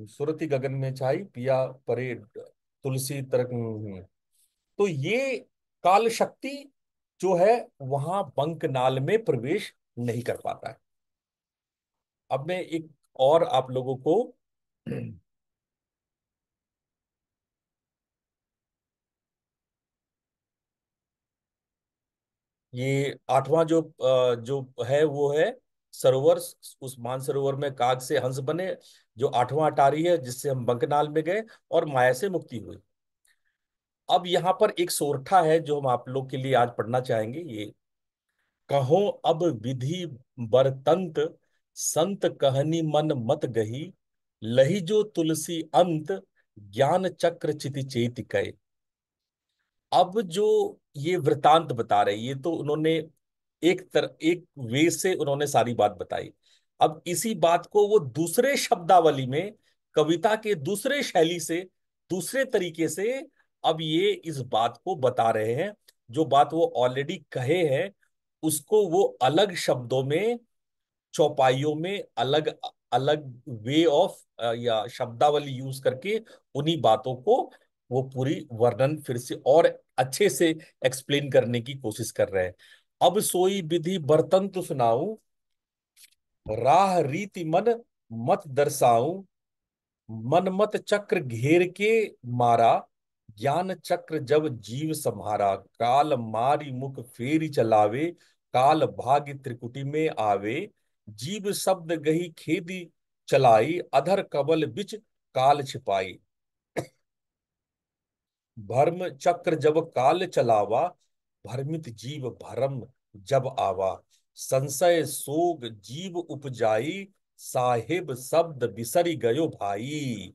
सुरति गगन में छाई पिया परे तुलसी तरक, तो ये काल शक्ति जो है वहां बंक नाल में प्रवेश नहीं कर पाता है। अब मैं एक और आप लोगों को ये 8वां जो है वो है सरोवर। उस मानसरोवर में काग से हंस बने, जो 8वां अटारी है, जिससे हम बंकनाल में गए और माया से मुक्ति हुई। अब यहाँ पर एक सोरठा है जो हम आप लोग के लिए आज पढ़ना चाहेंगे। ये कहो अब विधि बरतंत, संत कहनी मन मत गही, लही जो तुलसी अंत, ज्ञान चक्र चिति चेत कय। अब जो ये वृतांत बता रहे, ये तो उन्होंने एक वे से उन्होंने सारी बात बताई। अब इसी बात को वो दूसरे शब्दावली में, कविता के दूसरे शैली से, दूसरे तरीके से अब ये इस बात को बता रहे हैं। जो बात वो ऑलरेडी कहे हैं, उसको वो अलग शब्दों में, चौपाइयों में, अलग अलग वे ऑफ या शब्दावली यूज करके उन्हीं बातों को वो पूरी वर्णन फिर से और अच्छे से एक्सप्लेन करने की कोशिश कर रहे हैं। अब सोई विधि बर्तन तो सुनाऊं, राह रीति मन मत दर्शाऊं, मनमत चक्र घेर के मारा, ज्ञान चक्र जब जीव सम्हारा, काल मारी मुख फेरी चलावे, काल भाग्य त्रिकुटी में आवे, जीव शब्द गही खेदी चलाई, अधर कबल बिच काल छिपाई, भर्म चक्र जब काल चलावा, भ्रमित जीव भरम जब आवा, संशय सोग जीव उपजाई, साहेब शब्द बिसरी गयो भाई,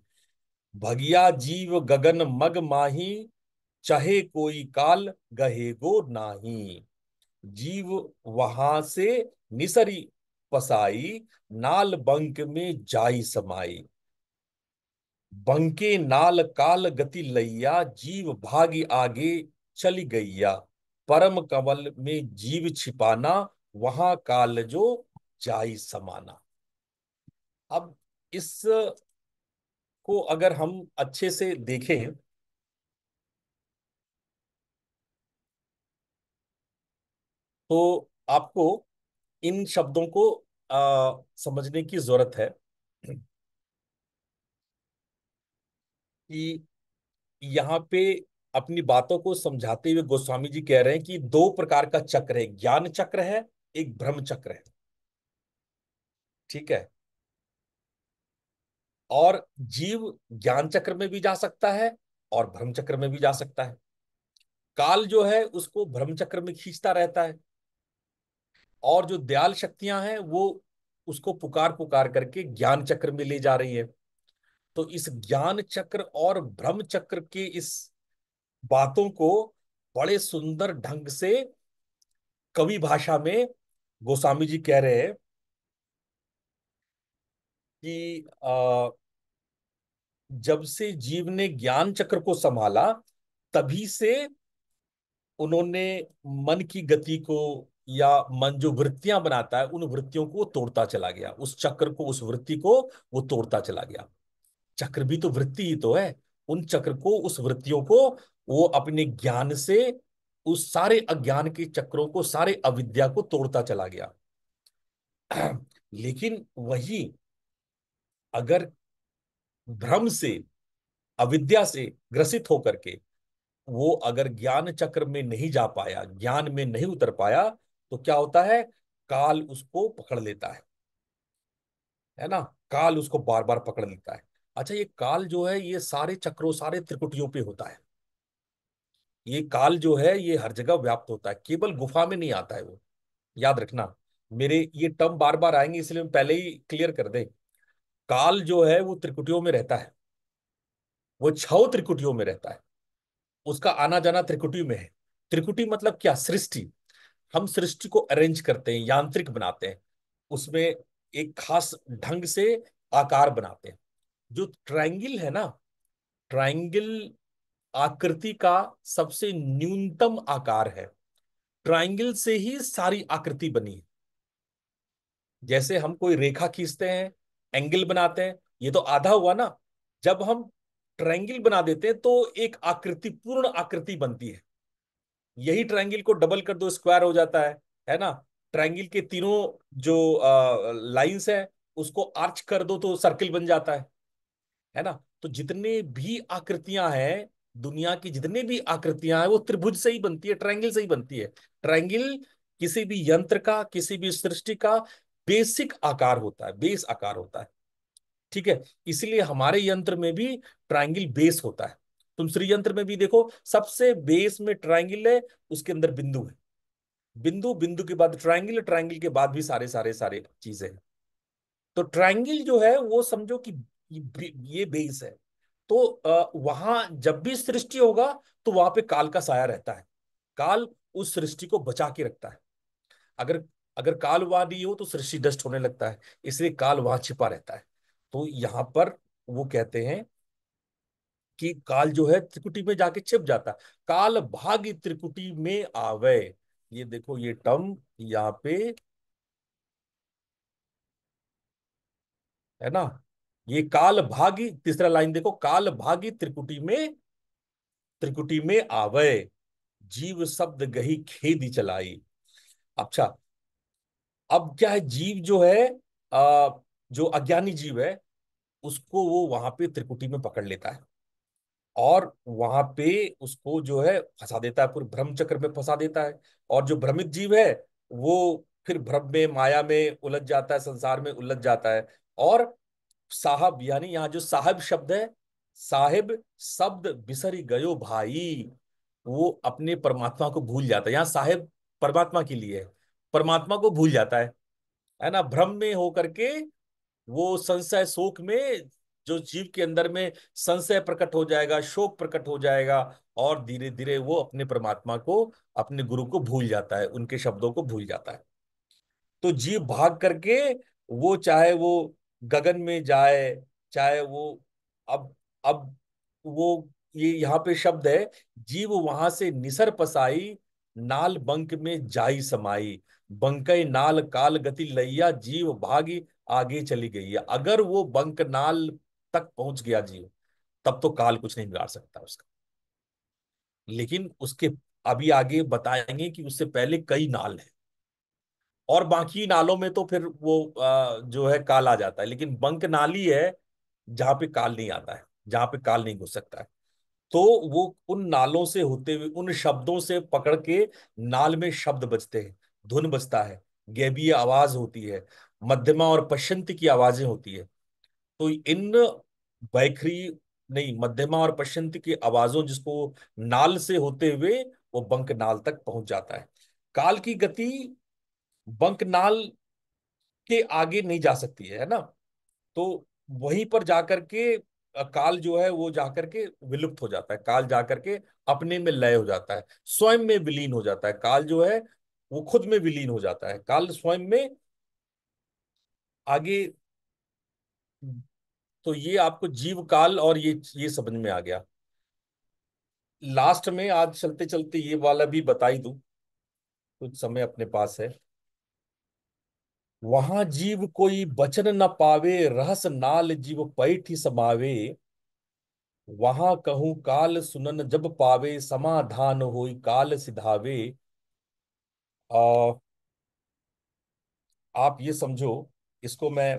भगिया जीव गगन मग माही, चाहे कोई काल गहेगो नाही, जीव वहां से निसरी पसाई, नाल बंक में जाई समाई, बंके नाल काल गति लैया, जीव भागी आगे चली गैया, परम कमल में जीव छिपाना, वहां काल जो जाई समाना। अब इस को अगर हम अच्छे से देखें तो आपको इन शब्दों को समझने की जरूरत है कि यहाँ पे अपनी बातों को समझाते हुए गोस्वामी जी कह रहे हैं कि दो प्रकार का चक्र है, ज्ञान चक्र है, एक ब्रह्म चक्र है। ठीक है। और जीव ज्ञान चक्र में भी जा सकता है और ब्रह्म चक्र में भी जा सकता है। काल जो है उसको ब्रह्म चक्र में खींचता रहता है, और जो दयाल शक्तियां हैं वो उसको पुकार पुकार करके ज्ञान चक्र में ले जा रही है। तो इस ज्ञान चक्र और ब्रह्म चक्र के इस बातों को बड़े सुंदर ढंग से कवि भाषा में गोस्वामी जी कह रहे हैं कि जब से जीव ने ज्ञान चक्र को संभाला, तभी से उन्होंने मन की गति को, या मन जो वृत्तियां बनाता है उन वृत्तियों को वो तोड़ता चला गया, उस चक्र को, उस वृत्ति को वो तोड़ता चला गया। चक्र भी तो वृत्ति ही तो है। उन चक्र को, उस वृत्तियों को वो अपने ज्ञान से उस सारे अज्ञान के चक्रों को, सारे अविद्या को तोड़ता चला गया। लेकिन वही अगर भ्रम से, अविद्या से ग्रसित होकर के वो अगर ज्ञान चक्र में नहीं जा पाया, ज्ञान में नहीं उतर पाया, तो क्या होता है, काल उसको पकड़ लेता है ना। काल उसको बार बार पकड़ लेता है। अच्छा, ये काल जो है ये सारे चक्रों, सारे त्रिकुटियों पे होता है। ये काल जो है ये हर जगह व्याप्त होता है, केवल गुफा में नहीं आता है वो। याद रखना, मेरे ये टर्म बार बार आएंगे इसलिए हम पहले ही क्लियर कर दें। काल जो है वो त्रिकुटियों में रहता है, वो 6 त्रिकुटियों में रहता है, उसका आना जाना त्रिकुटी में है। त्रिकुटी मतलब क्या, सृष्टि। हम सृष्टि को अरेंज करते हैं, यांत्रिक बनाते हैं, उसमें एक खास ढंग से आकार बनाते हैं। जो ट्रायंगल है ना, ट्रायंगल आकृति का सबसे न्यूनतम आकार है। ट्रायंगल से ही सारी आकृति बनी है। जैसे हम कोई रेखा खींचते हैं, एंगल बनाते हैं, ये तो आधा हुआ ना। जब हम ट्रायंगल बना देते हैं तो एक आकृति, पूर्ण आकृति बनती है। यही ट्रायंगल को डबल कर दो, स्क्वायर हो जाता है ना। ट्रायंगल के तीनों जो लाइंस है उसको आर्च कर दो तो सर्किल बन जाता है ना। तो जितने भी आकृतियां हैं, दुनिया की जितने भी आकृतियां हैं वो त्रिभुज से ही बनती है, ट्रायंगल से ही बनती है। ट्रायंगल किसी भी यंत्र का, किसी भी सृष्टि का बेसिक आकार होता है, बेस आकार होता है। ठीक है। इसलिए हमारे यंत्र में भी ट्रायंगल बेस होता है। तुम श्री यंत्र में भी देखो, सबसे बेस में ट्रायंगल है, उसके अंदर बिंदु है, बिंदु, बिंदु के बाद ट्रायंगल, ट्रायंगल के बाद भी सारे सारे सारे चीजें हैं। तो ट्रायंगल जो है वो समझो कि ये बेस है। तो वहां जब भी सृष्टि होगा तो वहां पे काल का साया रहता है। काल उस सृष्टि को बचा के रखता है। अगर अगर काल वहां नहीं हो तो सृष्टि डस्ट होने लगता है, इसलिए काल वहां छिपा रहता है। तो यहां पर वो कहते हैं कि काल जो है त्रिकुटी में जाके छिप जाता है। काल भागी त्रिकुटी में आवे, ये देखो ये टर्म यहाँ पे है ना। ये काल भागी, तीसरा लाइन देखो, काल भागी त्रिकुटी में त्रिकुटी में आवै, जीव शब्द गही खेदी चलाई। अच्छा, अब क्या है, जीव जो है, आ, जो अज्ञानी जीव है, उसको वो वहां पे त्रिकुटी में पकड़ लेता है और वहां पे उसको जो है फंसा देता है, पूरे भ्रम चक्र में फंसा देता है। और जो भ्रमित जीव है वो फिर भ्रम में, माया में उलझ जाता है, संसार में उलझ जाता है। और साहब, यानी यहाँ जो साहब शब्द है, साहिब शब्द बिसरी गयो भाई, वो अपने परमात्मा को भूल जाता है। यहाँ साहिब परमात्मा के लिए है, परमात्मा को भूल जाता है ना, भ्रम में होकर के। वो संशय शोक में, जो जीव के अंदर में संशय प्रकट हो जाएगा, शोक प्रकट हो जाएगा, और धीरे धीरे वो अपने परमात्मा को, अपने गुरु को भूल जाता है, उनके शब्दों को भूल जाता है। तो जीव भाग करके, वो चाहे वो गगन में जाए, चाहे वो, अब वो, ये यहाँ पे शब्द है, जीव वहां से निसर पसाई, नाल बंक में जाई समाई, बंकई नाल काल गति लैया, जीव भागी आगे चली गई है। अगर वो बंक नाल तक पहुंच गया जीव, तब तो काल कुछ नहीं बिगाड़ सकता उसका। लेकिन उसके अभी आगे बताएंगे कि उससे पहले कई नाल है, और बाकी नालों में तो फिर वो जो है काल आ जाता है, लेकिन बंक नाली है जहां पे काल नहीं आता है, जहां पे काल नहीं घुस सकता है। तो वो उन नालों से होते हुए, उन शब्दों से पकड़ के, नाल में शब्द बजते हैं, धुन बजता है, गैबीय आवाज होती है, मध्यमा और पश्चंती की आवाजें होती है। तो इन बैखरी, नहीं, मध्यमा और पश्चंती की आवाजों, जिसको नाल से होते हुए वो बंक नाल तक पहुंच जाता है। काल की गति बंक नाल के आगे नहीं जा सकती है ना। तो वहीं पर जाकर के काल जो है वो जाकर के विलुप्त हो जाता है, काल जाकर के अपने में लय हो जाता है, स्वयं में विलीन हो जाता है। काल जो है वो खुद में विलीन हो जाता है, काल स्वयं में आगे। तो ये आपको जीव काल और ये समझ में आ गया। लास्ट में आज चलते चलते ये वाला भी बता ही दूं, कुछ समय अपने पास है। वहां जीव कोई बचन न पावे, रहस नाल जीव पैठी समावे, वहां कहूं काल सुनन जब पावे, समाधान होई काल सिधावे। आ, आप ये समझो, इसको मैं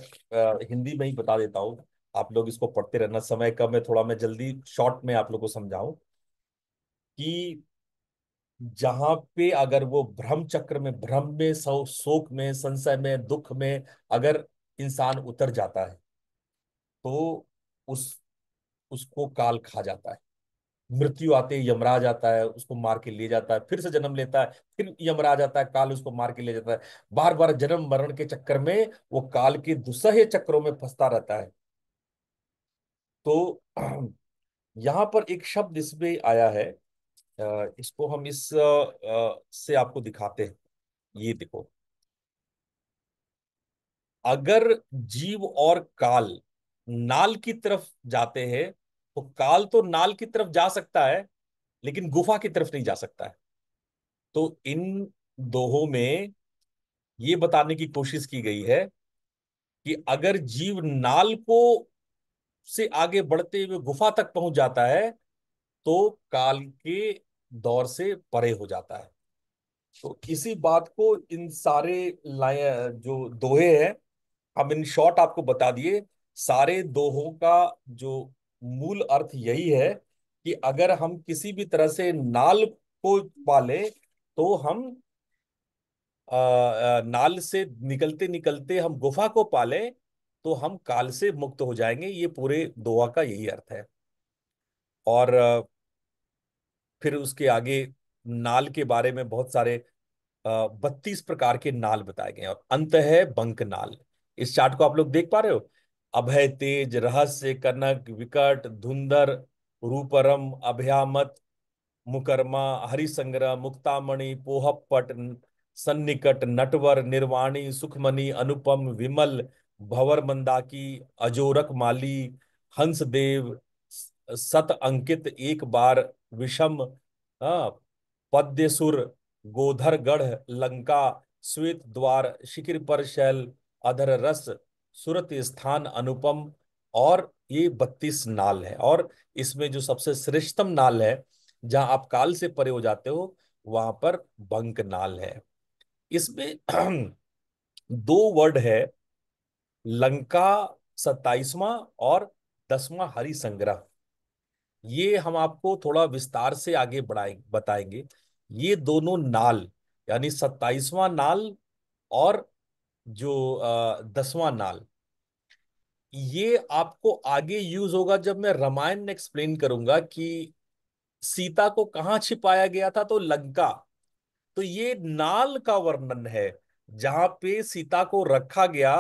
हिंदी में ही बता देता हूँ, आप लोग इसको पढ़ते रहना, समय कम है थोड़ा, मैं जल्दी शॉर्ट में आप लोग को समझाऊं कि जहां पे अगर वो भ्रम चक्र में, भ्रम में, शोक में, संशय में, दुख में अगर इंसान उतर जाता है, तो उस उसको काल खा जाता है। मृत्यु आते ही यमराज आता है, उसको मार के ले जाता है, फिर से जन्म लेता है, फिर यमराज आता है, काल उसको मार के ले जाता है। बार बार जन्म मरण के चक्कर में वो काल के दुसहे चक्रों में फंसता रहता है। तो यहाँ पर एक शब्द इसमें आया है, इसको हम इस से आपको दिखाते हैं। ये देखो, अगर जीव और काल नाल की तरफ जाते हैं, तो काल तो नाल की तरफ जा सकता है, लेकिन गुफा की तरफ नहीं जा सकता है। तो इन दोहों में ये बताने की कोशिश की गई है कि अगर जीव नाल को से आगे बढ़ते हुए गुफा तक पहुंच जाता है, तो काल के दौर से परे हो जाता है। तो इसी बात को इन सारे लाए जो दोहे हैं, हम इन शॉर्ट आपको बता दिए। सारे दोहों का जो मूल अर्थ यही है कि अगर हम किसी भी तरह से नाल को पाले, तो हम नाल से निकलते निकलते हम गुफा को पाले, तो हम काल से मुक्त हो जाएंगे। ये पूरे दोहा का यही अर्थ है। और फिर उसके आगे नाल के बारे में बहुत सारे 32 प्रकार के नाल बताए गए हैं, और अंत है बंक नाल। इस चार्ट को आप लोग देख पा रहे हो, अभय तेज रहस्य कनक विकट धुंधर रूपरम अभयामत मुकरमा हरिसंग्रह मुक्तामणि पोहपट सन्निकट नटवर निर्वाणी सुखमणि अनुपम विमल भंवर मंदाकी अजोरक माली हंसदेव सत अंकित एक बार विषम, हाँ, पद्यसुर गोधरगढ़ लंका श्वेत द्वार शिखिर पर शैल अधर रस सुरत स्थान अनुपम। और ये 32 नाल है, और इसमें जो सबसे श्रेष्ठतम नाल है जहां आप काल से परे हो जाते हो वहां पर बंक नाल है। इसमें दो वर्ड है, लंका 27वां और 10वां हरि संग्रह। ये हम आपको थोड़ा विस्तार से आगे बढ़ाएं बताएंगे। ये दोनों नाल, यानी 27वां नाल और जो 10वां नाल, ये आपको आगे यूज होगा जब मैं रामायण में एक्सप्लेन करूंगा कि सीता को कहाँ छिपाया गया था, तो लंका। तो ये नाल का वर्णन है जहां पे सीता को रखा गया।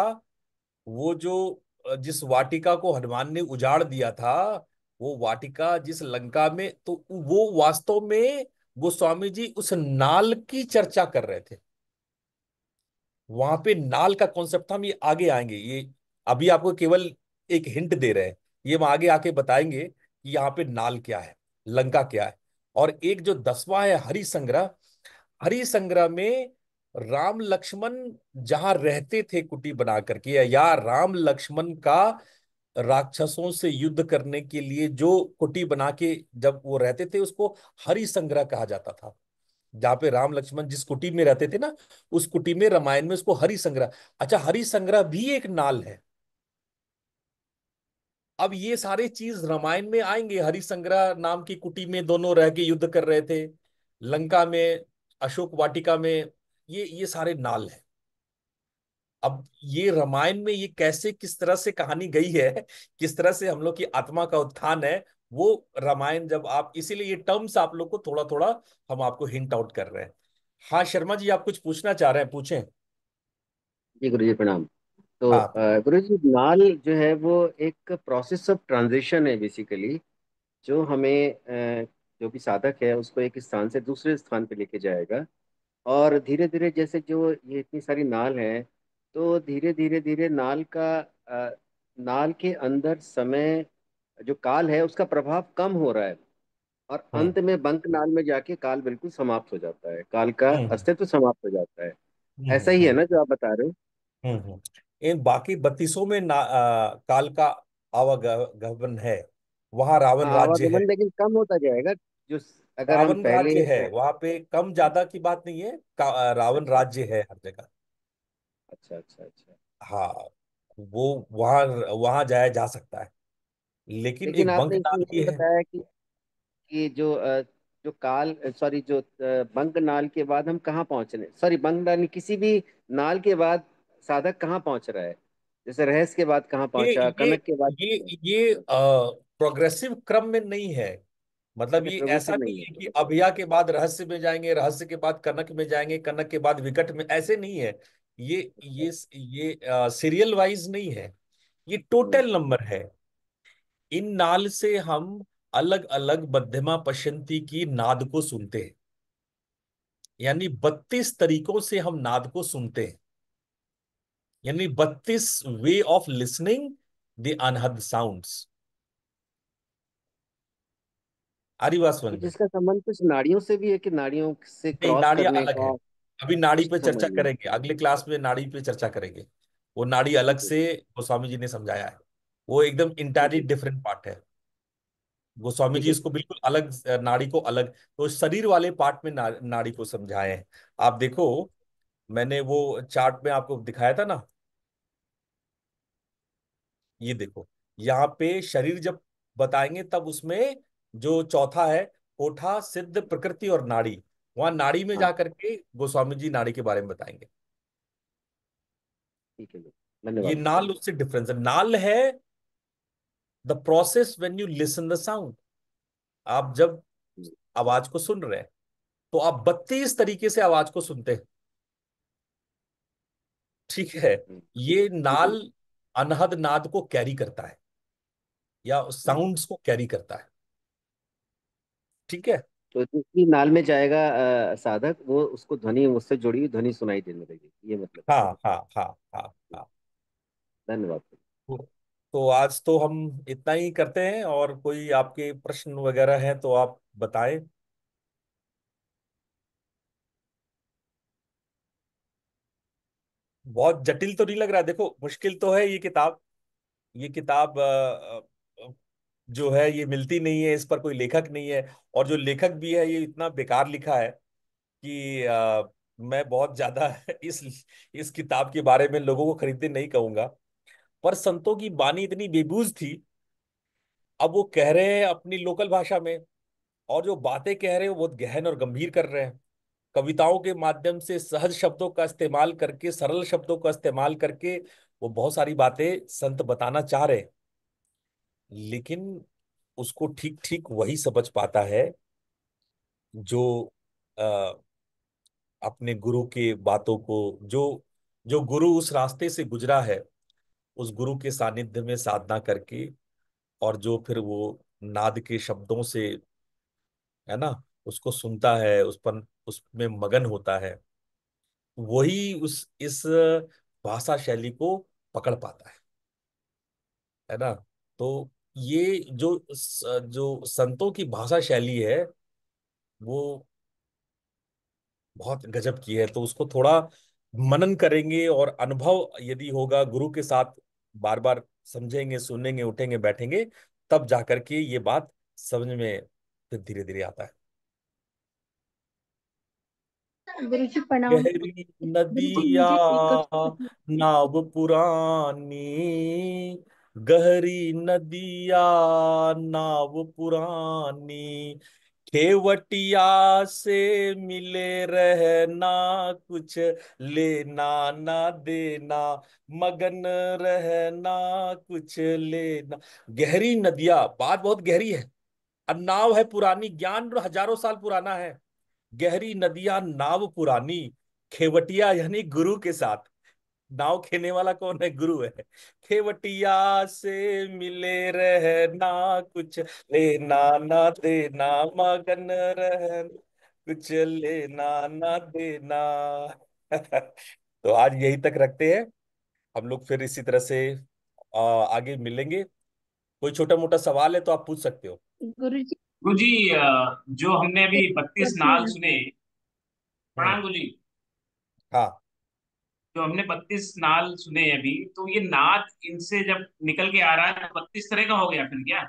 वो जो जिस वाटिका को हनुमान ने उजाड़ दिया था, वो वाटिका जिस लंका में, तो वो वास्तव में गोस्वामी जी उस नाल की चर्चा कर रहे थे। वहां पे नाल का कॉन्सेप्ट था। हम ये आगे आएंगे, ये अभी आपको केवल एक हिंट दे रहे हैं। ये हम आगे आके बताएंगे कि यहाँ पे नाल क्या है, लंका क्या है। और एक जो 10वां है हरि संग्रह, हरि संग्रह में राम लक्ष्मण जहां रहते थे कुटी बना करके, या राम लक्ष्मण का राक्षसों से युद्ध करने के लिए जो कुटी बना के जब वो रहते थे, उसको हरि संग्रह कहा जाता था। जहाँ पे राम लक्ष्मण जिस कुटी में रहते थे ना, उस कुटी में रामायण में उसको हरि संग्रह। अच्छा, हरि संग्रह भी एक नाल है। अब ये सारे चीज रामायण में आएंगे। हरि संग्रह नाम की कुटी में दोनों रह के युद्ध कर रहे थे, लंका में, अशोक वाटिका में। ये सारे नाल हैं। अब ये रामायण में ये कैसे, किस तरह से कहानी गई है, किस तरह से हम लोग की आत्मा का उत्थान है, वो रामायण जब आप, इसीलिए ये टर्म्स आप लोग को थोड़ा थोड़ा हम आपको हिंट आउट कर रहे हैं। हाँ शर्मा जी, आप कुछ पूछना चाह रहे हैं, पूछें। जी गुरु जी प्रणाम। तो हाँ। गुरु जी, नाल जो है वो एक प्रोसेस ऑफ ट्रांजिशन है बेसिकली, जो हमें जो भी साधक है उसको एक स्थान से दूसरे स्थान पे लेके जाएगा। और धीरे धीरे जैसे जो ये इतनी सारी नाल है, तो धीरे धीरे धीरे नाल के अंदर समय, जो काल है उसका प्रभाव कम हो रहा है। और हम्म अंत में बंक नाल में जाके काल बिल्कुल समाप्त हो जाता है, काल का हम्म अस्तित्व समाप्त हो जाता है। ऐसा हम्म ही है हम्म ना जो आप बता रहे हो? इन बाकी 32 में काल का आवागमन है। वहां रावण हाँ, राज्य है। आवागमन लेकिन कम होता जाएगा। जो अगर हम रावण पहले राज्य है वहां पे, कम ज्यादा की बात नहीं है। रावण अच्छा राज्य है हर जगह। अच्छा अच्छा अच्छा। हाँ, वो वहां वहां जाया जा सकता है, लेकिन लेकिन एक आपने बंक इसमें नाल ये भी है। बताया कि जो काल, सॉरी, जो बंक नाल के बाद हम कहाँ पहुंच रहे हैं, सॉरी बंक नाल नहीं, किसी भी नाल के बाद साधक कहाँ पहुंच रहा है? जैसे रहस्य के बाद कहाँ ये पहुंचा, ये कनक के बाद? ये प्रोग्रेसिव क्रम में नहीं है। मतलब अच्छा, ये ऐसा प्रोग्रेसिव नहीं नहीं है। है कि अभया के बाद रहस्य में जाएंगे, रहस्य के बाद कनक में जाएंगे, कनक के बाद विकट में, ऐसे नहीं है। ये अच्छा। ये ये सीरियल वाइज नहीं है। ये हम्म। टोटल नंबर है। इन नाल से हम अलग अलग मध्यमा पश्यंती की नाद को सुनते हैं। यानी 32 तरीकों से हम नाद को सुनते हैं। यानी 32 way of listening the Anhad sounds. आरी बात समझ तो में? जिसका संबंध कुछ नाड़ियों से भी है, कि नाड़ियों से नहीं, क्रॉस नाड़ियां करने अलग है। का? अभी नाड़ी कुछ पे समझ चर्चा नहीं। करेंगे, अगले क्लास में नाड़ी पे चर्चा करेंगे। वो नाड़ी अलग ठीक है। से गोस्वामी जी ने समझाया है। वो एकदम ठीक इंटायरली है। डिफरेंट पार्ट है। गोस्वामी ठीक जी है इसको गुरु। बिल्कुल अलग, नाड़ी को अलग, तो शरीर वाले पार्ट में नाड़ी को समझाए हैं। आप देखो, मैंने वो चार्ट में आपको दिखाया था ना, ये देखो। यहाँ पे शरीर जब बताएंगे तब उसमें जो चौथा है, कोठा सिद्ध प्रकृति और नाड़ी, वहां नाड़ी में हाँ, जाकर के गोस्वामी जी नाड़ी के बारे में बताएंगे। ठीक है गुरु। ये धन्यवाद गुरु। नाल उससे डिफरेंस है। नाल है the process when you listen the sound. आप जब हम्म, आवाज को सुन रहे हैं, तो आप 32 तरीके से आवाज को सुनते हैं। ठीक है। हम्म, ये ठीक है नाल गुरु। अनहद नाद को कैरी करता है, या हम्म। साउंड्स को कैरी करता है। ठीक है। तो जिसकी नाल में जाएगा साधक, वो उसको ध्वनि, उससे जुड़ी हुई ध्वनि सुनाई देने लगेगी, ये मतलब है? हाँ हाँ हाँ हाँ हाँ। धन्यवाद। तो तो आज तो हम इतना ही करते हैं, और कोई आपके प्रश्न वगैरह हैं तो आप बताएं। बहुत जटिल तो नहीं लग रहा है? देखो, मुश्किल तो है ये किताब। ये किताब जो है ये मिलती नहीं है, इस पर कोई लेखक नहीं है। और जो लेखक भी है ये इतना बेकार लिखा है कि मैं बहुत ज्यादा इस किताब के बारे में लोगों को खरीदने नहीं कहूंगा। पर संतों की बानी इतनी बेबूज थी, अब वो कह रहे हैं अपनी लोकल भाषा में, और जो बातें कह रहे हैं वो बहुत गहन और गंभीर कर रहे हैं। कविताओं के माध्यम से सहज शब्दों का इस्तेमाल करके, सरल शब्दों का इस्तेमाल करके वो बहुत सारी बातें संत बताना चाह रहे हैं। लेकिन उसको ठीक ठीक वही समझ पाता है जो आ, अपने गुरु के बातों को, जो जो गुरु उस रास्ते से गुजरा है, उस गुरु के सानिध्य में साधना करके, और जो फिर वो नाद के शब्दों से, है ना, उसको सुनता है, उस पर उसमें मगन होता है, वही उस इस भाषा शैली को पकड़ पाता है ना। तो ये जो संतों की भाषा शैली है वो बहुत गजब की है। तो उसको थोड़ा मनन करेंगे, और अनुभव यदि होगा गुरु के साथ, बार बार समझेंगे, सुनेंगे, उठेंगे, बैठेंगे, तब जाकर के ये बात समझ में फिर धीरे धीरे आता है। गुरु जी प्रणाम। गहरी गुरु जी नदिया मुझे एक क्वेश्चन। नाव पुरानी, गहरी नदिया नाव पुरानी, खेवटिया से मिले रहना, कुछ लेना ना देना, मगन रहना, कुछ लेना। गहरी नदिया, बात बहुत गहरी है। और नाव है पुरानी, ज्ञान हजारों साल पुराना है। गहरी नदियां नाव पुरानी, खेवटिया यानी गुरु के साथ। नाव खेने वाला कौन है? गुरु है। खेवटिया से मिले रहना, कुछ लेना ना देना, मगन रहना, कुछ लेना ना देना। तो आज यही तक रखते हैं, हम लोग फिर इसी तरह से आगे मिलेंगे। कोई छोटा मोटा सवाल है तो आप पूछ सकते हो। गुरु जी गुरु जी, जो हमने अभी एक 32 प्रश्न नाल है। सुने। हम्म। प्रणाम गुरु जी। हाँ। जो हमने 32 नाल सुने अभी, तो ये नाद इनसे जब निकल के आ रहा है तो 32 तरह का हो गया फिर क्या?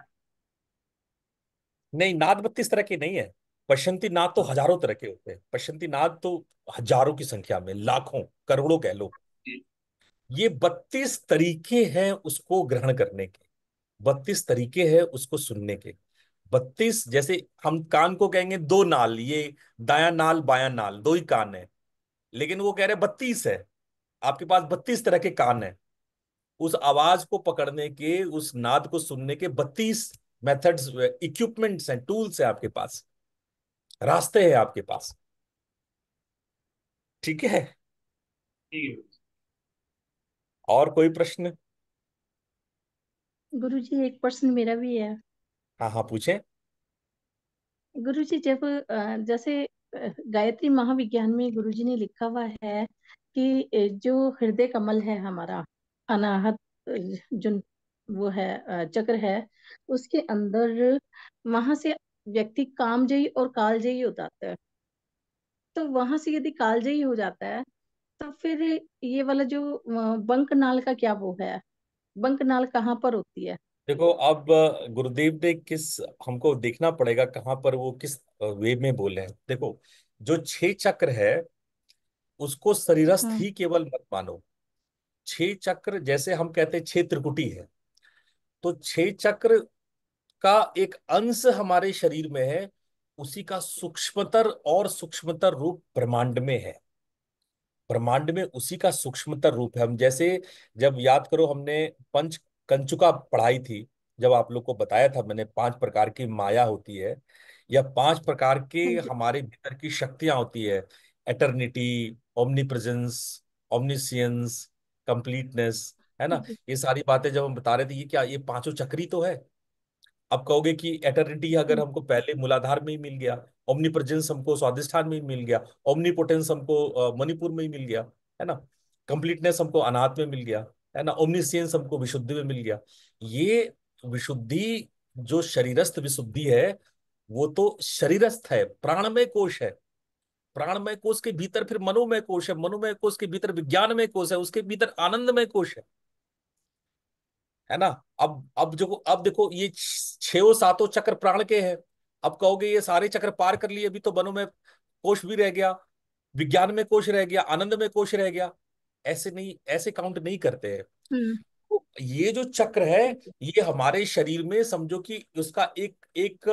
नहीं, नाद 32 तरह के नहीं है। पश्चंती नाद तो हजारों तरह के होते हैं। पश्चंती नाद तो हजारों की संख्या में, लाखों, करोड़ों कह लो। जी। ये 32 तरीके हैं उसको ग्रहण करने के, 32 तरीके हैं उसको सुनने के। 32, जैसे हम कान को कहेंगे दो नाल, ये दायां नाल बायां नाल, दो ही कान है। लेकिन वो कह रहे 32 है, आपके पास 32 तरह के कान है। उस आवाज को पकड़ने के, उस नाद को सुनने के 32 मेथड्स, इक्विपमेंट्स हैं, टूल्स हैं आपके पास, रास्ते हैं आपके पास। ठीक है। ठीक है। और कोई प्रश्न? गुरु जी एक प्रश्न मेरा भी है। हाँ हाँ, पूछें। गुरु जी जब जैसे गायत्री महाविज्ञान में गुरु जी ने लिखा हुआ है कि जो हृदय कमल है हमारा, अनाहत जो वो है चक्र है, उसके अंदर वहां से व्यक्ति कामजयी और कालजयी हो जाता है। तो वहां से यदि कालजयी हो जाता है तो फिर ये वाला जो बंक नाल का क्या वो है, बंक नाल कहाँ पर होती है? देखो, अब गुरुदेव ने किस, हमको देखना पड़ेगा कहाँ पर वो किस वे में बोले हैं। देखो, जो 6 चक्र है उसको शरीरस्थ हम्म। ही केवल मत मानो। 6 चक्र, जैसे हम कहते हैं 6 त्रिकुटी है, तो 6 चक्र का एक अंश हमारे शरीर में है, उसी का सूक्ष्मतर और सूक्ष्मतर रूप ब्रह्मांड में है। ब्रह्मांड में उसी का सूक्ष्मतर रूप है। हम जैसे, जब याद करो हमने पंच कंचुका पढ़ाई थी, जब आप लोग को बताया था मैंने 5 प्रकार की माया होती है, या 5 प्रकार के हाँ जी। हमारे भीतर की शक्तियां होती है। Eternity, omni presence, omniscience, completeness, है हाँ ना। जी। ये सारी बातें जब हम बता रहे थे, ये क्या, ये पांचों चक्री तो है। अब कहोगे कि एटर्निटी अगर हमको पहले मूलाधार में ही मिल गया, ओमनी प्रेजेंस हमको स्वादिष्ठान में ही मिल गया, ओमनीपोटेंस हमको मणिपुर में ही मिल गया, है ना, कंप्लीटनेस हमको अनाहत में मिल गया, है ना, ओमनीसियंस हमको विशुद्धि में मिल गया। ये विशुद्धि, जो शरीरस्थ विशुद्धि है, वो तो शरीरस्थ है, प्राणमय कोश है। प्राणमय कोश के भीतर फिर मनोमय कोश है, मनोमय कोश के भीतर विज्ञानमय कोश है, उसके भीतर आनंदमय कोश है ना। अब देखो ये छो सातों चक्र प्राण के हैं। अब कहोगे ये सारे चक्र पार कर लिए, अभी तो वनों में कोश भी रह गया, विज्ञान में कोश रह गया, आनंद में कोश रह गया। ऐसे नहीं, ऐसे काउंट नहीं करते हैं। हम्म। तो ये जो चक्र है, ठीक है। ये हमारे शरीर में समझो कि उसका एक एक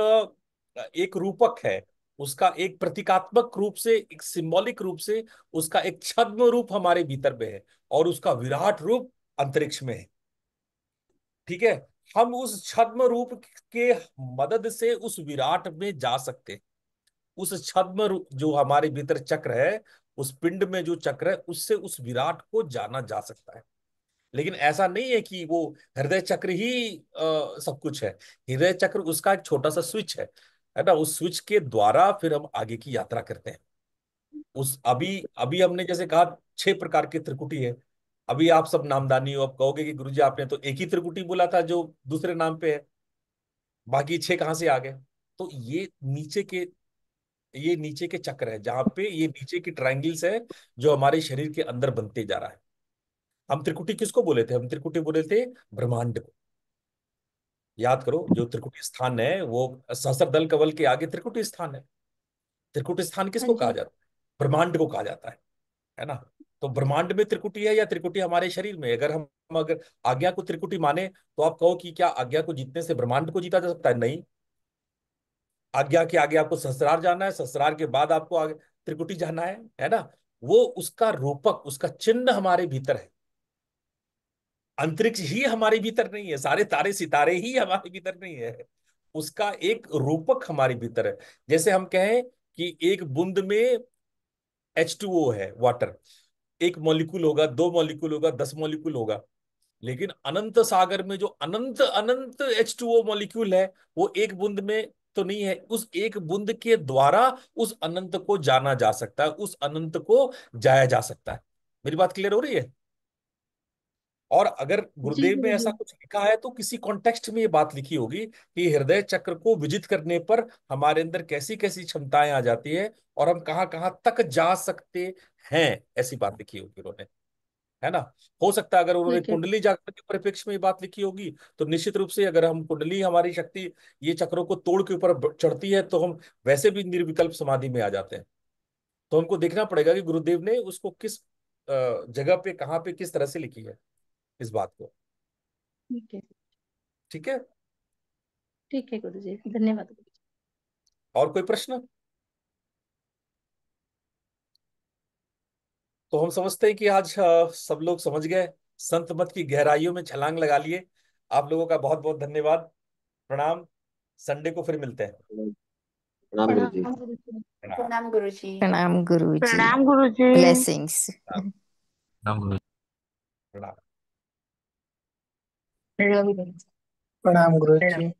एक रूपक है, उसका एक प्रतीकात्मक रूप से, एक सिंबॉलिक रूप से उसका एक छद्म रूप हमारे भीतर में है, और उसका विराट रूप अंतरिक्ष में है। ठीक है। हम उस छद्म रूप के मदद से उस विराट में जा सकते हैं। उस छद्म रूप जो हमारे भीतर चक्र है, उस पिंड में जो चक्र है, उससे उस विराट को जाना जा सकता है। लेकिन ऐसा नहीं है कि वो हृदय चक्र ही सब कुछ है। हृदय चक्र उसका एक छोटा सा स्विच है ना। उस स्विच के द्वारा फिर हम आगे की यात्रा करते हैं। उस अभी अभी हमने जैसे कहा 6 प्रकार की त्रिकुटी है। अभी आप सब नामदानी हो, आप कहोगे कि गुरुजी आपने तो एक ही त्रिकुटी बोला था जो दूसरे नाम पे है, बाकी 6 कहाँ से आ गए? तो ये नीचे के चक्र है, जहां पे ये नीचे की ट्रायंगल्स है, जो हमारे शरीर के अंदर बनते जा रहा है। हम त्रिकुटी किसको बोले थे? हम त्रिकुटी बोले थे ब्रह्मांड को। याद करो, जो त्रिकुटी स्थान है वो सहस्त्रदल कवल के आगे त्रिकुटी स्थान है। त्रिकुटी स्थान हाँ किसको कहा जी। जाता है? ब्रह्मांड को कहा जाता है ना। तो ब्रह्मांड में त्रिकुटी है या त्रिकुटी हमारे शरीर में? अगर आज्ञा को त्रिकुटी माने, तो आप कहो कि क्या आज्ञा को जीतने से ब्रह्मांड को जीता जा सकता है? नहीं। आज्ञा के आगे आपको सहस्रार जाना है, सहस्रार के बाद आपको आगे त्रिकुटी जाना है ना। वो उसका रूपक, उसका चिन्ह हमारे भीतर है। अंतरिक्ष ही हमारे भीतर नहीं है, सारे तारे सितारे ही हमारे भीतर नहीं है। उसका एक रूपक हमारे भीतर है। जैसे हम कहें कि एक बूंद में H2O है, वाटर। एक मॉलिक्यूल होगा, 2 मॉलिक्यूल होगा, 10 मॉलिक्यूल होगा। लेकिन अनंत सागर में जो अनंत अनंत H2O मॉलिक्यूल है, वो एक बूंद में तो नहीं है। उस एक बूंद के द्वारा उस अनंत को जाना जा सकता है, उस अनंत को जाया जा सकता है। मेरी बात क्लियर हो रही है? और अगर जी गुरुदेव में गुरु ऐसा जी। कुछ लिखा है, तो किसी कॉन्टेक्स्ट में ये बात लिखी होगी कि हृदय चक्र को विजित करने पर हमारे अंदर कैसी कैसी क्षमताएं आ जाती है, और हम कहाँ कहाँ तक जा सकते हैं। ऐसी बात लिखी होगी उन्होंने, है ना। हो सकता है अगर उन्होंने ठीक है। कुंडली जागरण के परिप्रेक्ष्य में ये बात लिखी होगी, तो निश्चित रूप से अगर हम कुंडली, हमारी शक्ति ये चक्रों को तोड़ के ऊपर चढ़ती है, तो हम वैसे भी निर्विकल्प समाधि में आ जाते हैं। तो हमको देखना पड़ेगा कि गुरुदेव ने उसको किस जगह पे, कहाँ पे, किस तरह से लिखी है इस बात को। ठीक है। ठीक है। ठीक है गुरु जी, धन्यवाद गुरु जी। और कोई प्रश्न? तो हम समझते हैं कि आज सब लोग समझ गए, संत मत की गहराइयों में छलांग लगा लिए। आप लोगों का बहुत बहुत धन्यवाद। प्रणाम। संडे को फिर मिलते हैं। प्रणाम गुरु जी। प्रणाम गुरुजी। प्रणाम। प्रणाम गुरुजी। प्रणाम गुरुजी। प्रणाम गुरु जी। ब्लेसिंग्स। प्रणाम। रवि प्रणाम गुरुजी।